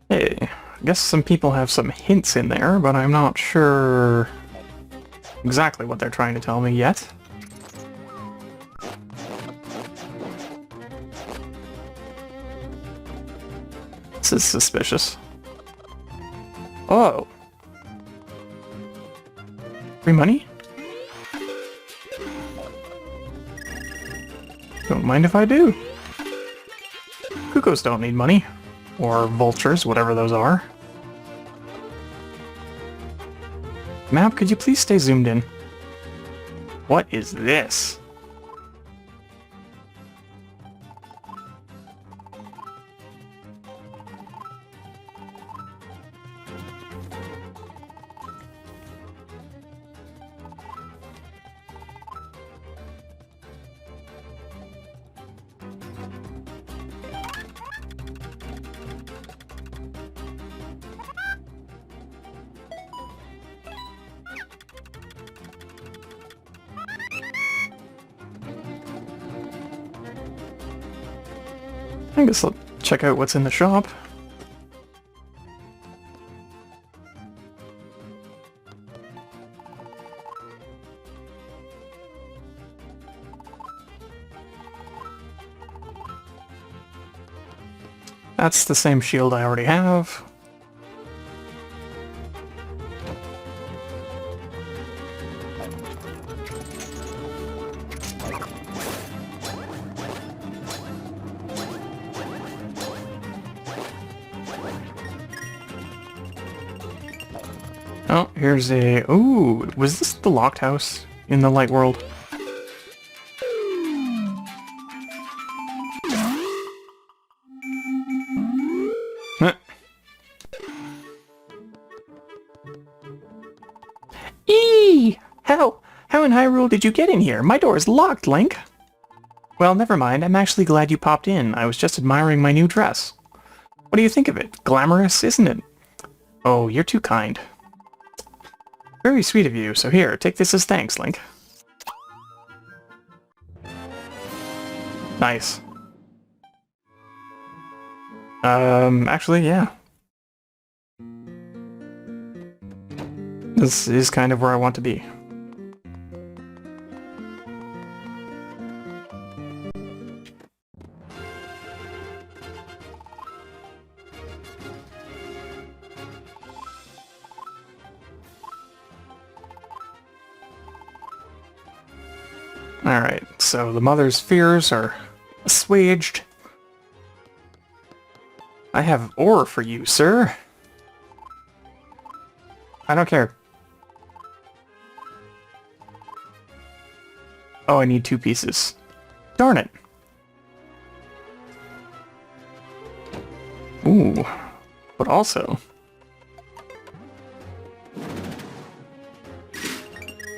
Hey, I guess some people have some hints in there, but I'm not sure exactly what they're trying to tell me yet. This is suspicious. Oh. Free money? Don't mind if I do. Cuckoos don't need money. Or vultures, whatever those are. Map, could you please stay zoomed in? What is this? I guess I'll check out what's in the shop. That's the same shield I already have. Oh, here's a... Ooh, was this the locked house in the light world? Huh. Eee! How in Hyrule did you get in here? My door is locked, Link! Well, never mind. I'm actually glad you popped in. I was just admiring my new dress. What do you think of it? Glamorous, isn't it? Oh, you're too kind. Very sweet of you, so here, take this as thanks, Link. Nice. Actually, yeah. This is kind of where I want to be. Alright, so the mother's fears are assuaged. I have ore for you, sir. I don't care. Oh, I need 2 pieces. Darn it. Ooh. But also...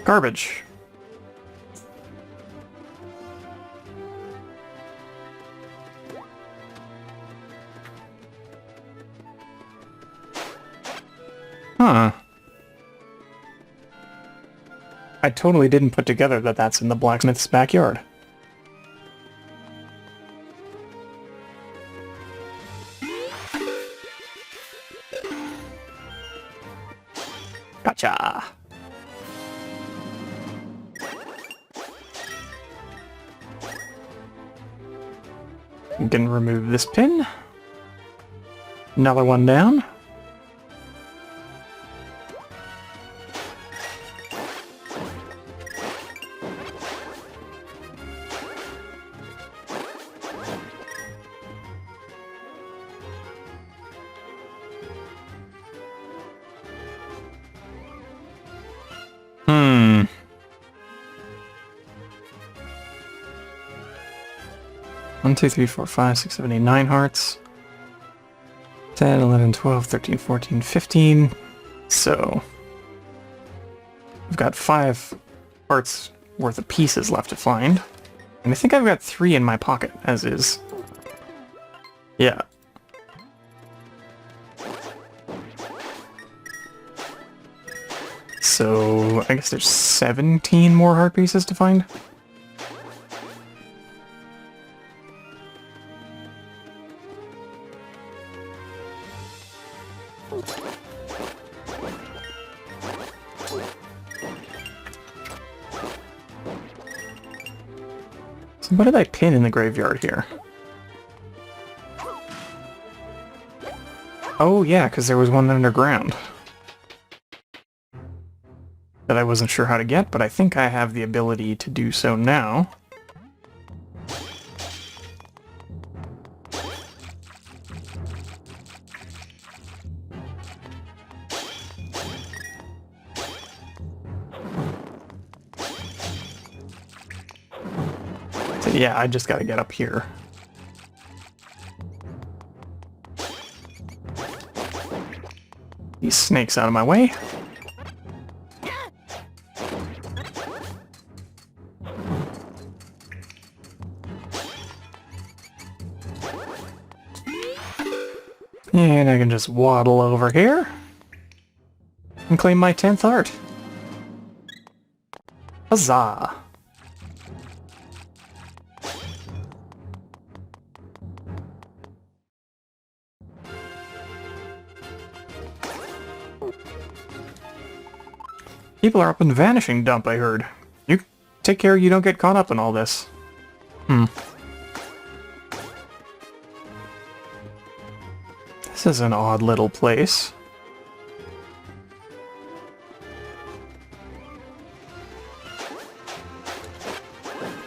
garbage. Huh. I totally didn't put together that that's in the blacksmith's backyard. Gotcha! I'm gonna remove this pin. Another one down. Hmm. 1, 2, 3, 4, 5, 6, 7, 8, 9 hearts. 10, 11, 12, 13, 14, 15. So... I've got 5 hearts worth of pieces left to find. And I think I've got 3 in my pocket, as is. Yeah. So, I guess there's 17 more heart pieces to find? So what did I pin in the graveyard here? Oh yeah, because there was one underground that I wasn't sure how to get, but I think I have the ability to do so now. So yeah, I just gotta get up here. These snakes out of my way. And I can just waddle over here and claim my 10th heart. Huzzah! People are up in the Vanishing Dump, I heard. You take care you don't get caught up in all this. This is an odd little place.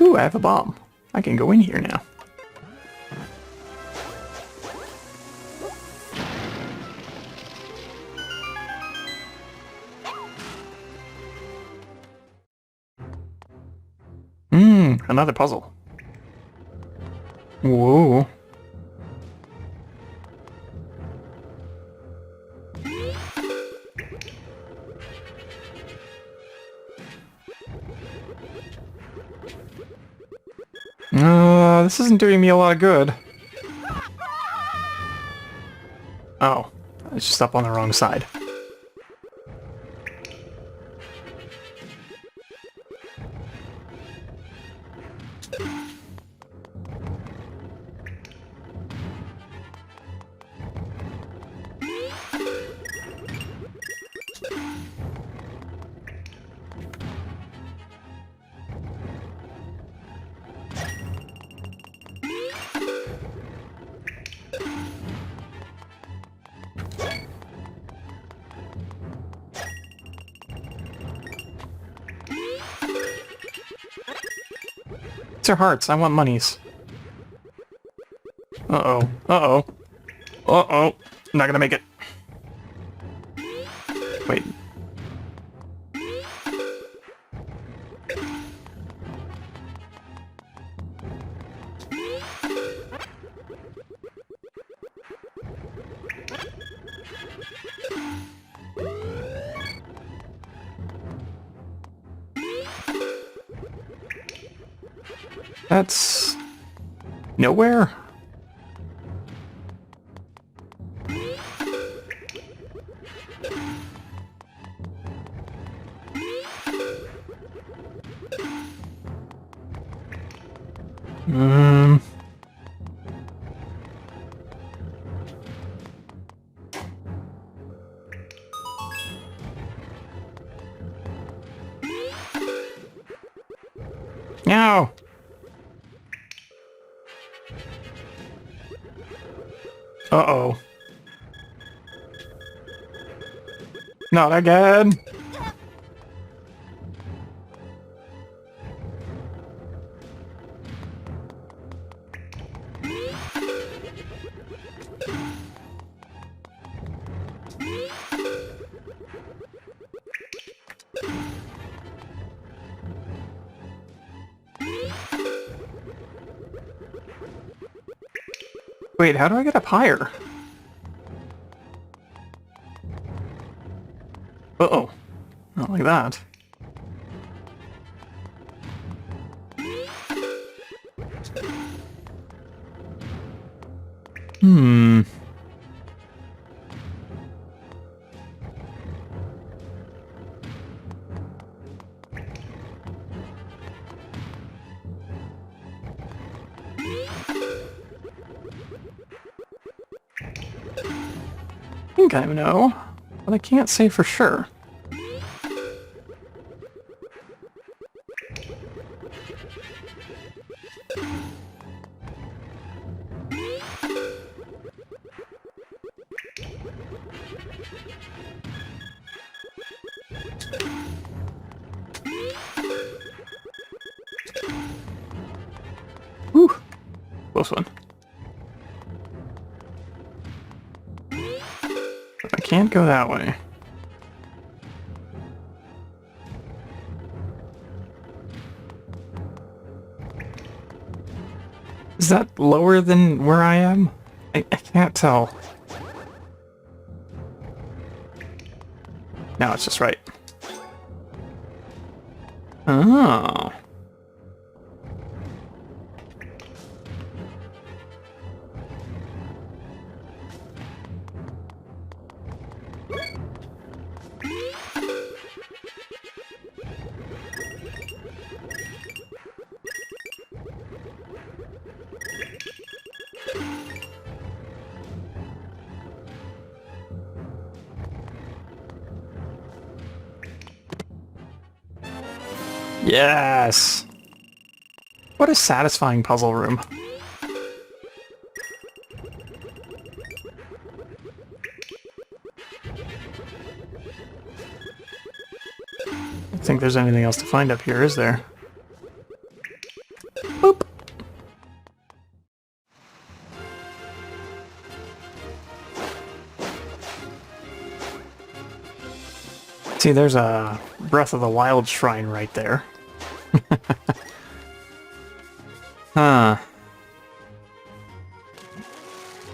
Ooh, I have a bomb. I can go in here now. Another puzzle. Whoa. This isn't doing me a lot of good. Oh, it's just up on the wrong side. These are hearts. I want monies. Uh-oh. Uh-oh. Uh-oh. Not gonna make it. Wait. That's... nowhere? No! Uh-oh. Not again! Wait, how do I get up higher? Uh-oh. Not like that. Hmm. I think I know, but I can't say for sure. Whew. Close one. I can't go that way. Is that lower than where I am? I can't tell. No, it's just right. Oh. Yes! What a satisfying puzzle room. I don't think there's anything else to find up here, is there? Boop! See, there's a Breath of the Wild shrine right there. Huh.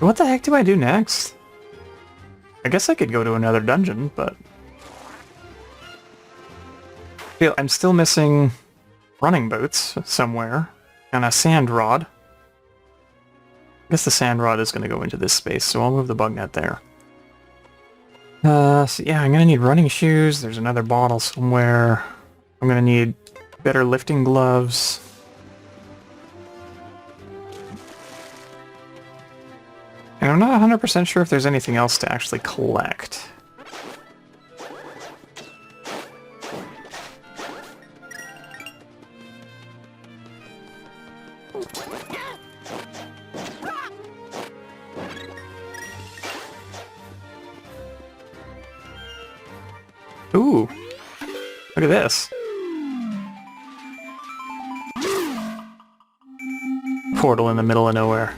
What the heck do I do next? I guess I could go to another dungeon, but... I'm still missing running boots somewhere, and a sand rod. I guess the sand rod is going to go into this space, so I'll move the bug net there. So yeah, I'm going to need running shoes. There's another bottle somewhere. I'm going to need better lifting gloves. And I'm not 100% sure if there's anything else to actually collect. Ooh, look at this. portal in the middle of nowhere.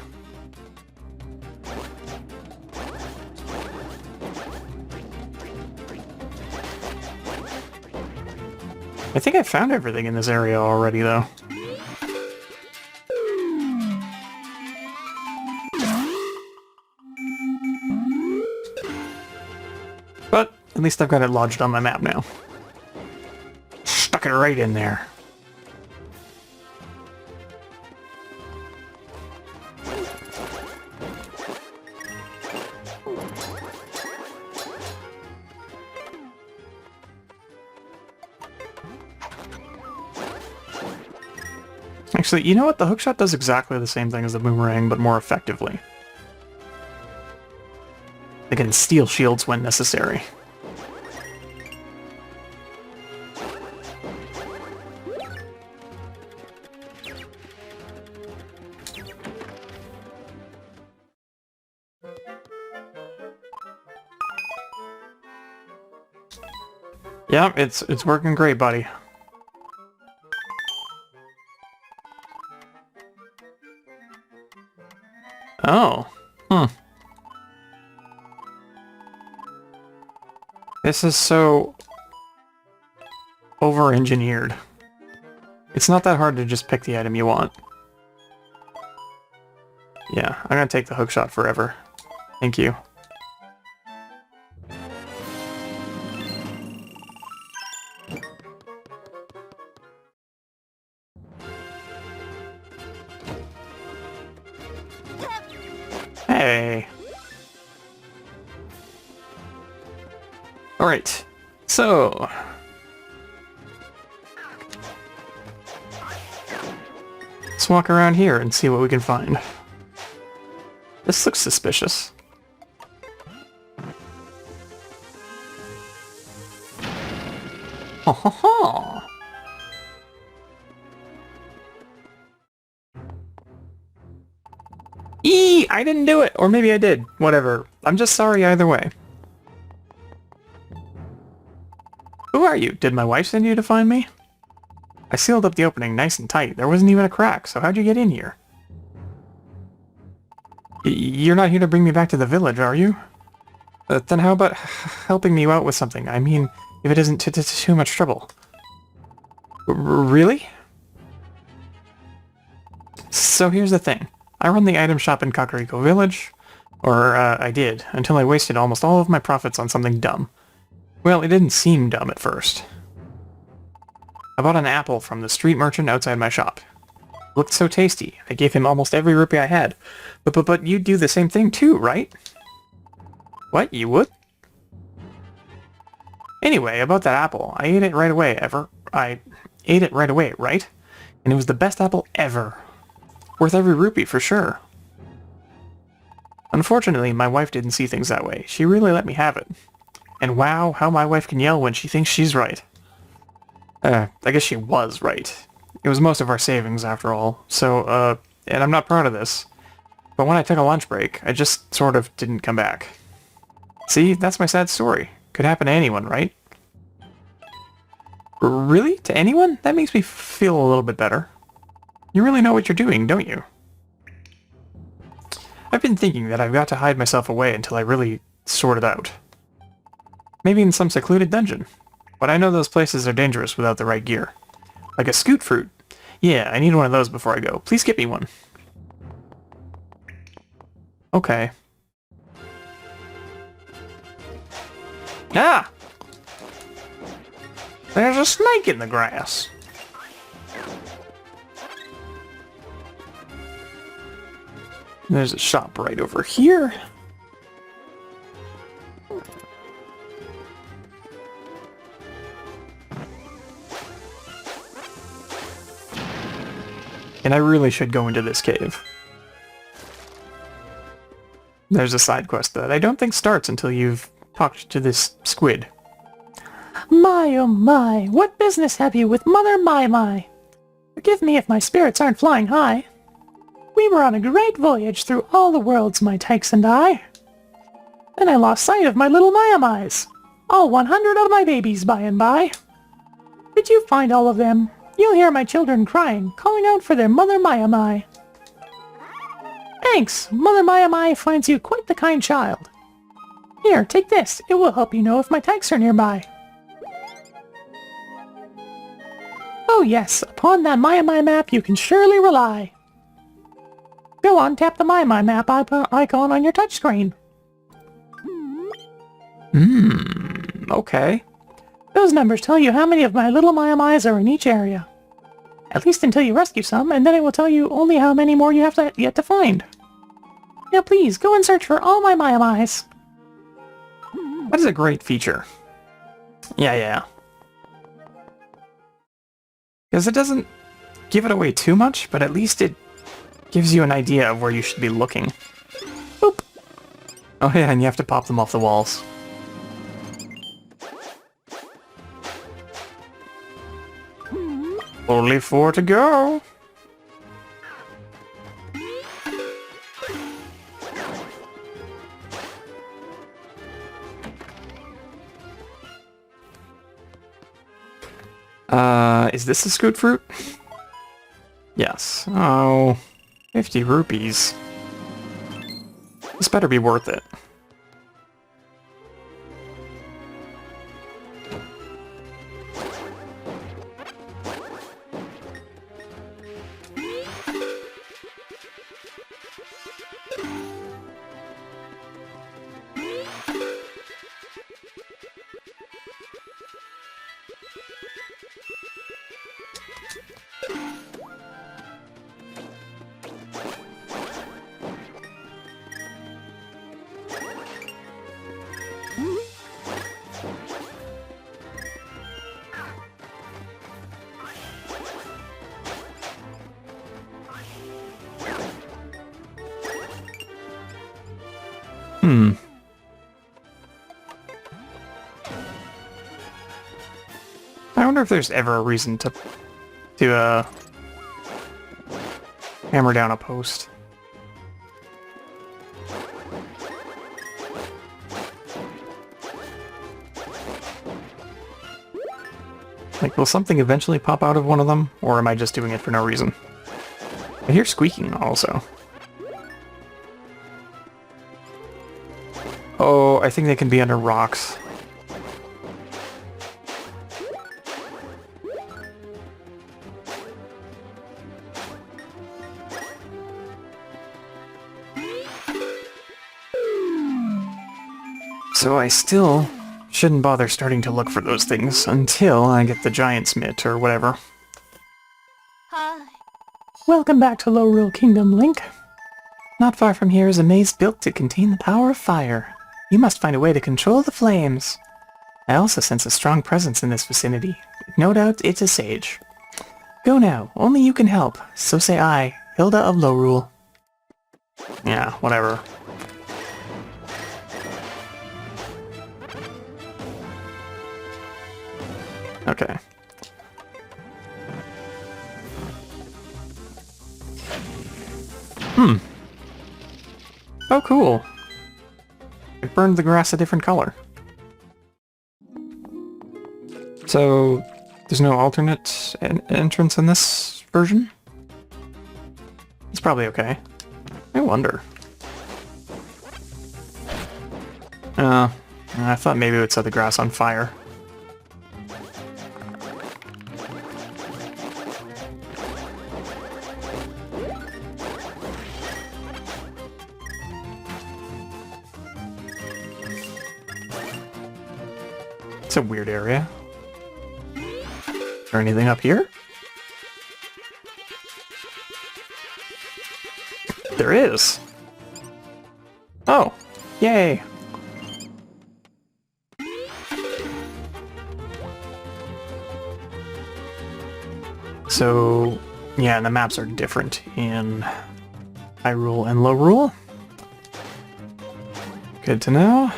I think I found everything in this area already, though. But at least I've got it lodged on my map now. Stuck it right in there. Actually, you know what? The hookshot does exactly the same thing as the boomerang, but more effectively. They can steal shields when necessary. Yeah, it's working great, buddy. Oh. This is so over-engineered. It's not that hard to just pick the item you want. Yeah, I'm gonna take the hookshot forever. Thank you. Hey. Alright, so... let's walk around here and see what we can find. This looks suspicious. Ha ha ha! Eee! I didn't do it! Or maybe I did. Whatever. I'm just sorry either way. Who are you? Did my wife send you to find me? I sealed up the opening nice and tight. There wasn't even a crack, so how'd you get in here? You're not here to bring me back to the village, are you? Then how about helping me out with something? I mean, if it isn't too much trouble. Really? So here's the thing. I run the item shop in Kakariko Village. Or, I did, until I wasted almost all of my profits on something dumb. Well, it didn't seem dumb at first. I bought an apple from the street merchant outside my shop. It looked so tasty. I gave him almost every rupee I had. But you'd do the same thing too, right? What? You would? Anyway, about that apple. I ate it right away, right? And it was the best apple ever. Worth every rupee for sure. Unfortunately, my wife didn't see things that way. She really let me have it. And wow, how my wife can yell when she thinks she's right. I guess she was right. It was most of our savings, after all. So, and I'm not proud of this. But when I took a lunch break, I just sort of didn't come back. See, that's my sad story. Could happen to anyone, right? Really? To anyone? That makes me feel a little bit better. You really know what you're doing, don't you? I've been thinking that I've got to hide myself away until I really sort it out. Maybe in some secluded dungeon. But I know those places are dangerous without the right gear. Like a scoot fruit. Yeah, I need one of those before I go. Please get me one. Okay. Ah! There's a snake in the grass. There's a shop right over here. And I really should go into this cave. There's a side quest that I don't think starts until you've talked to this squid. My oh my, what business have you with Mother My? Forgive me if my spirits aren't flying high. We were on a great voyage through all the worlds, my tykes and I. Then I lost sight of my little Mai's. All 100 of my babies by and by. Did you find all of them? You'll hear my children crying, calling out for their Mother My. Thanks! Mother Mai finds you quite the kind child. Here, take this. It will help you know if my tags are nearby. Oh yes, upon that Mai map you can surely rely. Go on, tap the Mai map icon on your touchscreen. Okay. Those numbers tell you how many of my little Mai are in each area. At least until you rescue some, and then it will tell you only how many more you have yet to find. Now please, go and search for all my Mai. That is a great feature. Yeah. Because it doesn't give it away too much, but at least it gives you an idea of where you should be looking. Boop! Oh yeah, and you have to pop them off the walls. Only 4 to go! Is this a scoot fruit? Yes. Oh, 50 rupees. This better be worth it. I wonder if there's ever a reason to hammer down a post. Like, will something eventually pop out of one of them, or am I just doing it for no reason? I hear squeaking also. Oh, I think they can be under rocks. So I still shouldn't bother starting to look for those things until I get the Giant's Mitt or whatever. Hi. Welcome back to Lorule Kingdom, Link. Not far from here is a maze built to contain the power of fire. You must find a way to control the flames. I also sense a strong presence in this vicinity. No doubt it's a sage. Go now, only you can help. So say I, Hilda of Lorule. Yeah, whatever. Okay. Oh, cool. It burned the grass a different color. So, there's no alternate entrance in this version? It's probably okay. I wonder. I thought maybe it would set the grass on fire. It's a weird area. Is there anything up here? There is! Oh! Yay! So, yeah, and the maps are different in Hyrule and Lorule. Good to know.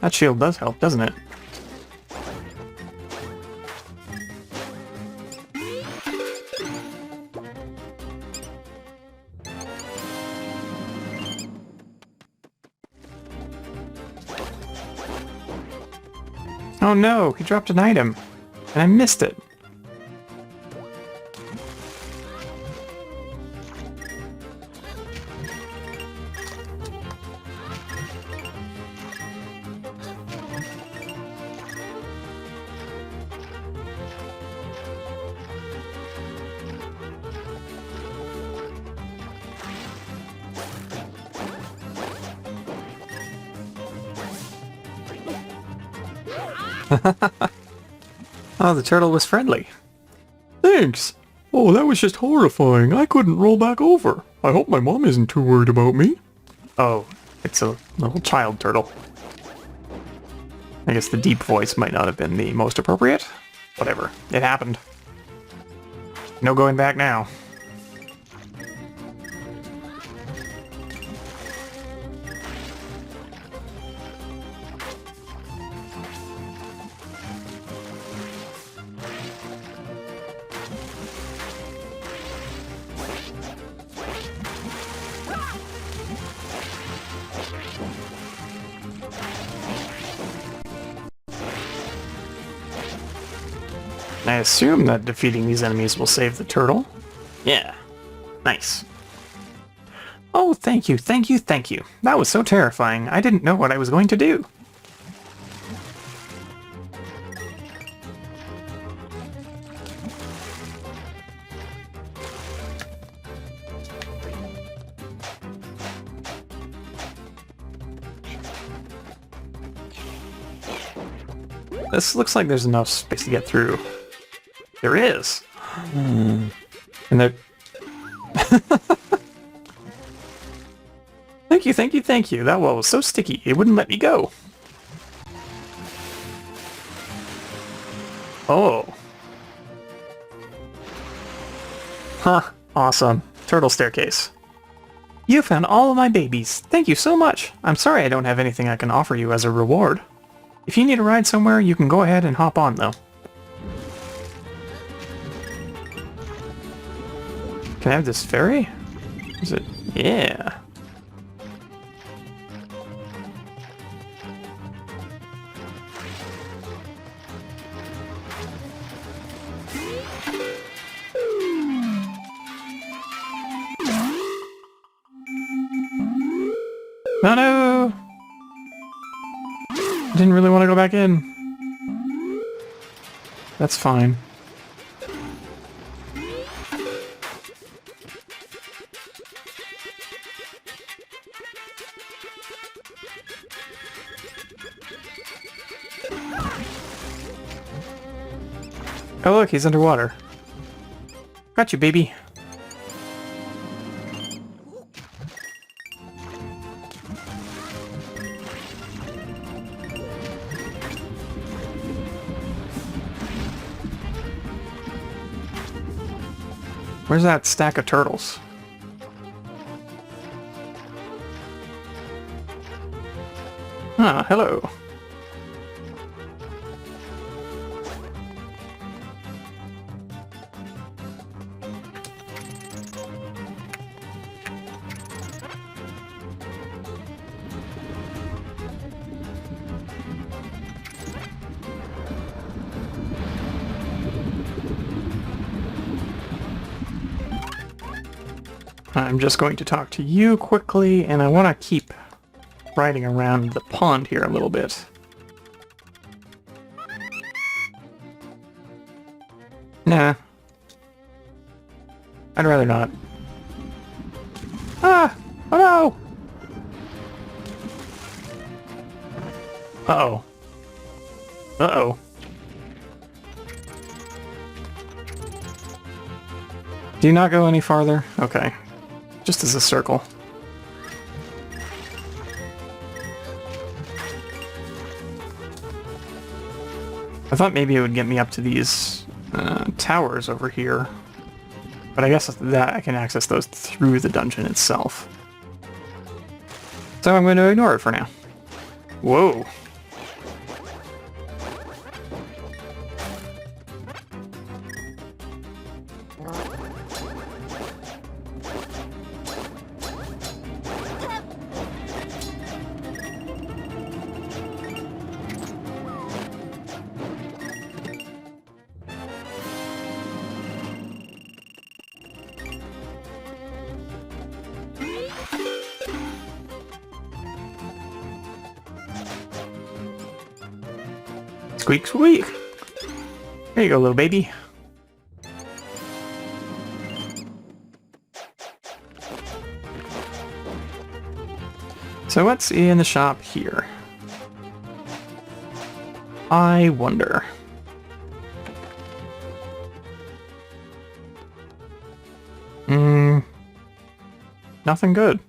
That shield does help, doesn't it? Oh no, he dropped an item, and I missed it. Oh, the turtle was friendly. Thanks. Oh, that was just horrifying. I couldn't roll back over. I hope my mom isn't too worried about me. Oh, it's a little child turtle. I guess the deep voice might not have been the most appropriate. Whatever, it happened. No going back now. I assume that defeating these enemies will save the turtle. Yeah. Nice. Oh, thank you, thank you, thank you. That was so terrifying. I didn't know what I was going to do. This looks like there's enough space to get through. There is. And there... Thank you, thank you, thank you. That wall was so sticky, it wouldn't let me go. Oh. Huh, awesome. Turtle staircase. You found all of my babies. Thank you so much. I'm sorry I don't have anything I can offer you as a reward. If you need a ride somewhere, you can go ahead and hop on, though. Can I have this ferry? Is it? Yeah. No, no! I didn't really want to go back in. That's fine. Oh look, he's underwater. Got you, baby. Where's that stack of turtles? Ah, hello. I'm just going to talk to you quickly, and I want to keep riding around the pond here a little bit. Nah. I'd rather not. Ah! Oh no! Uh-oh. Uh-oh. Do you not go any farther? Okay. Just as a circle. I thought maybe it would get me up to these towers over here. But I guess that I can access those through the dungeon itself. So I'm going to ignore it for now. Whoa. Squeak, squeak. There you go, little baby. So what's in the shop here? I wonder. Nothing good.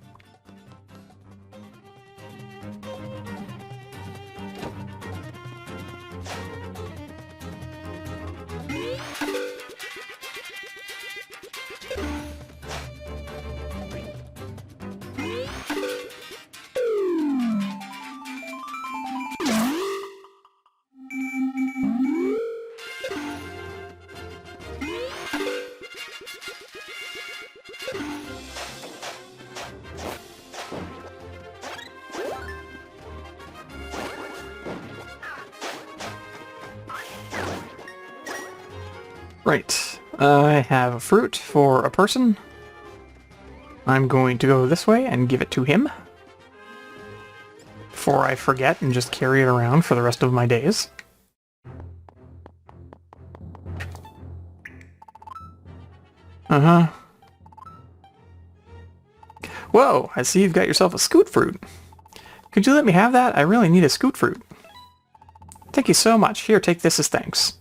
Right, I have a fruit for a person. I'm going to go this way and give it to him before I forget and just carry it around for the rest of my days. Uh-huh. Whoa, I see you've got yourself a scoot fruit. Could you let me have that? I really need a scoot fruit. Thank you so much. Here, take this as thanks.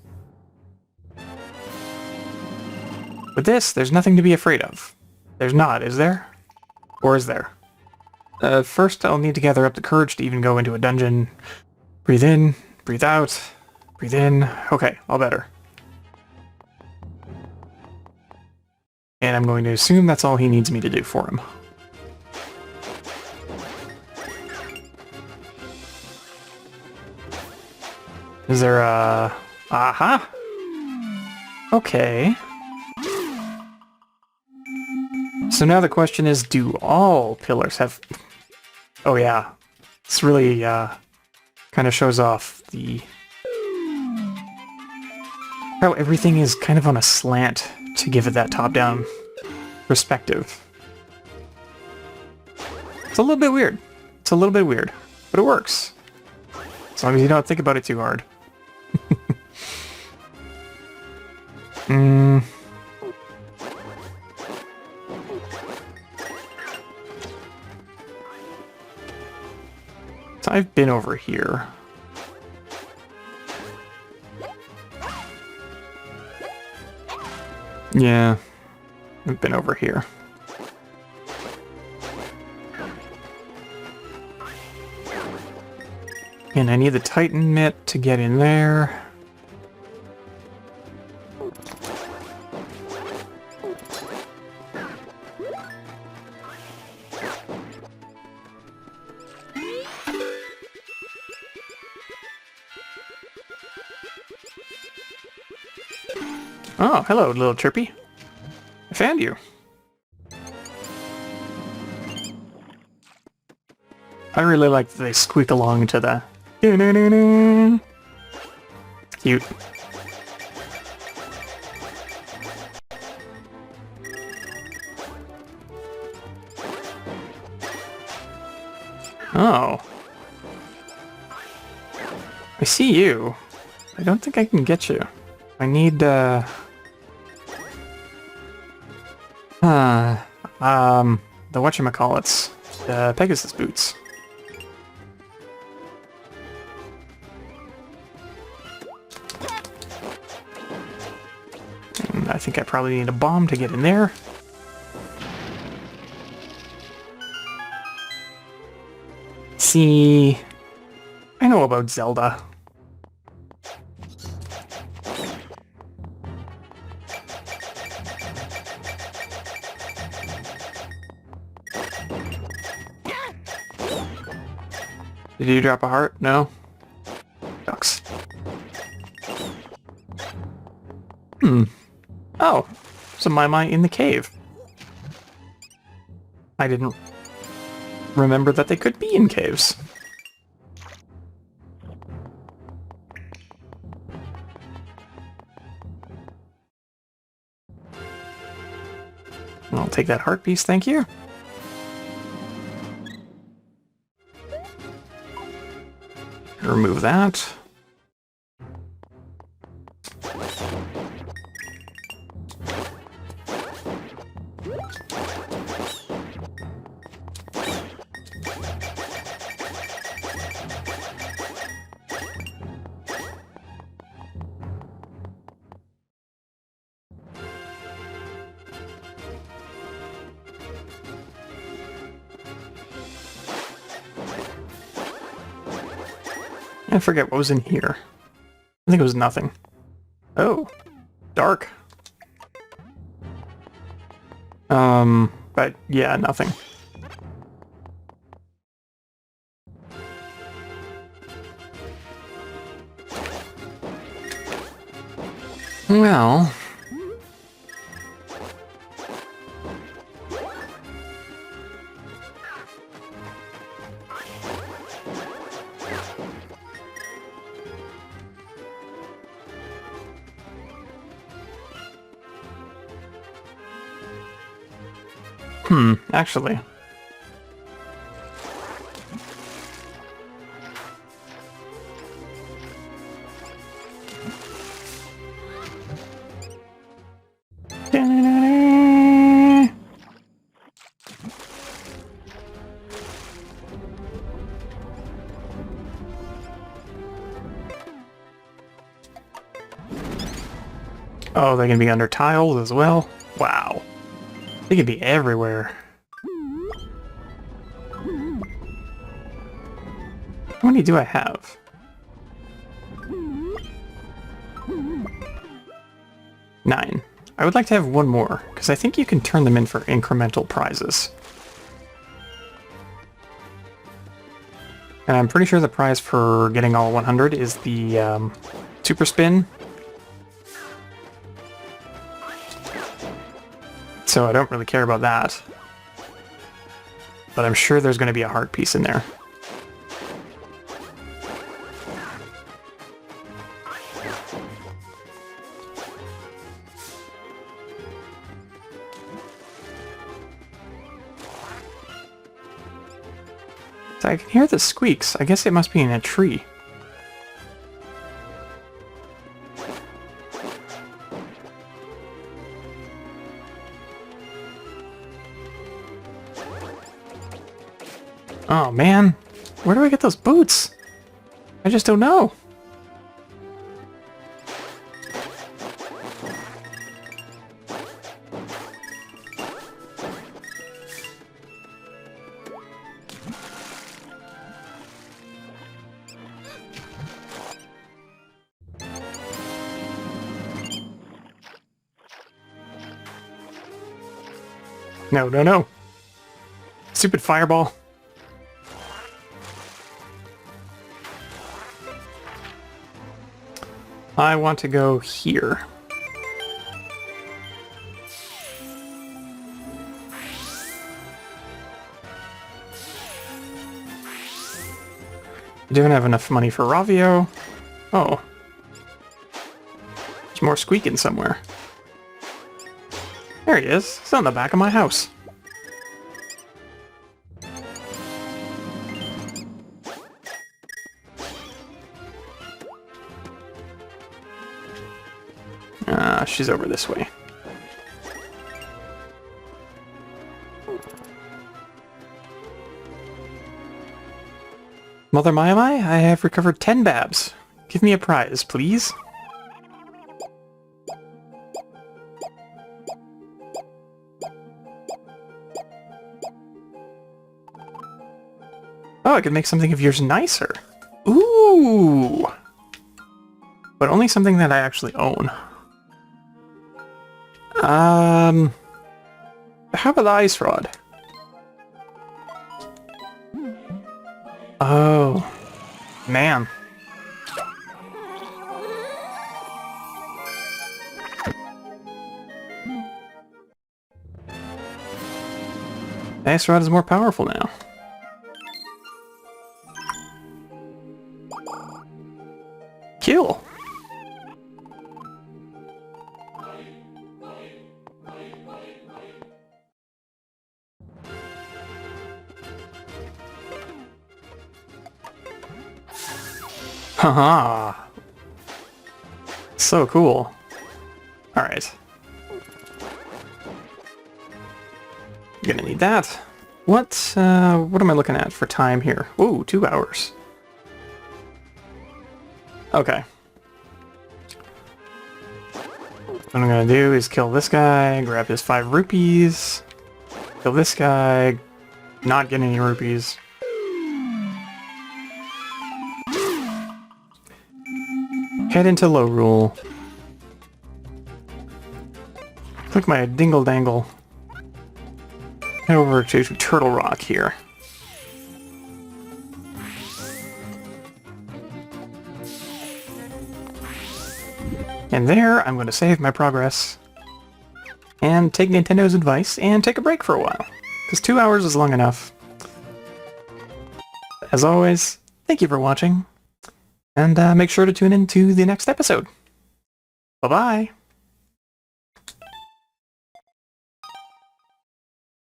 With this, there's nothing to be afraid of. There's not, is there? Or is there? First, I'll need to gather up the courage to even go into a dungeon. Breathe in, breathe out, breathe in. Okay, all better. And I'm going to assume that's all he needs me to do for him. Is there a... Aha! Okay. So now the question is, do all pillars have... Oh yeah. This really kind of shows off the... how everything is kind of on a slant to give it that top-down perspective. It's a little bit weird. It's a little bit weird. But it works. As long as you don't think about it too hard. So I've been over here. Yeah, I've been over here. And I need the Titan mitt to get in there. Oh, hello, little Chirpy. I found you. I really like that they squeak along to the... Cute. Oh. I see you. I don't think I can get you. I need, the whatchamacallits. The Pegasus boots. And I think I probably need a bomb to get in there. See... I know about Zelda. Did you drop a heart? No? Ducks. Oh, some Mai in the cave. I didn't remember that they could be in caves. I'll take that heart piece, thank you. Remove that. I forget what was in here. I think it was nothing. Oh, dark. But yeah, nothing. Well... actually. Oh, they can be under tiles as well? Wow. They could be everywhere. How many do I have? 9. I would like to have one more, because I think you can turn them in for incremental prizes. And I'm pretty sure the prize for getting all 100 is the super spin. So I don't really care about that. But I'm sure there's going to be a heart piece in there. So I can hear the squeaks. I guess it must be in a tree. Oh man, where do I get those boots? I just don't know. No, no, no. Stupid fireball. I want to go here. I don't have enough money for Ravio. Oh. There's more squeaking somewhere. There he is. He's on the back of my house. She's over this way. Mother Mai, I have recovered 10 babs. Give me a prize, please. Oh, I could make something of yours nicer. Ooh! But only something that I actually own. How about the ice rod? Oh, man. The ice rod is more powerful now. Kill! Haha. So cool. Alright. Gonna need that. What am I looking at for time here? Ooh, 2 hours. Okay. What I'm gonna do is kill this guy, grab his 5 rupees, kill this guy, not get any rupees. head into Low Rule. Click my dingle dangle. Head over to Turtle Rock here. And there, I'm going to save my progress and take Nintendo's advice and take a break for a while. Because 2 hours is long enough. As always, thank you for watching. And make sure to tune in to the next episode. Bye-bye!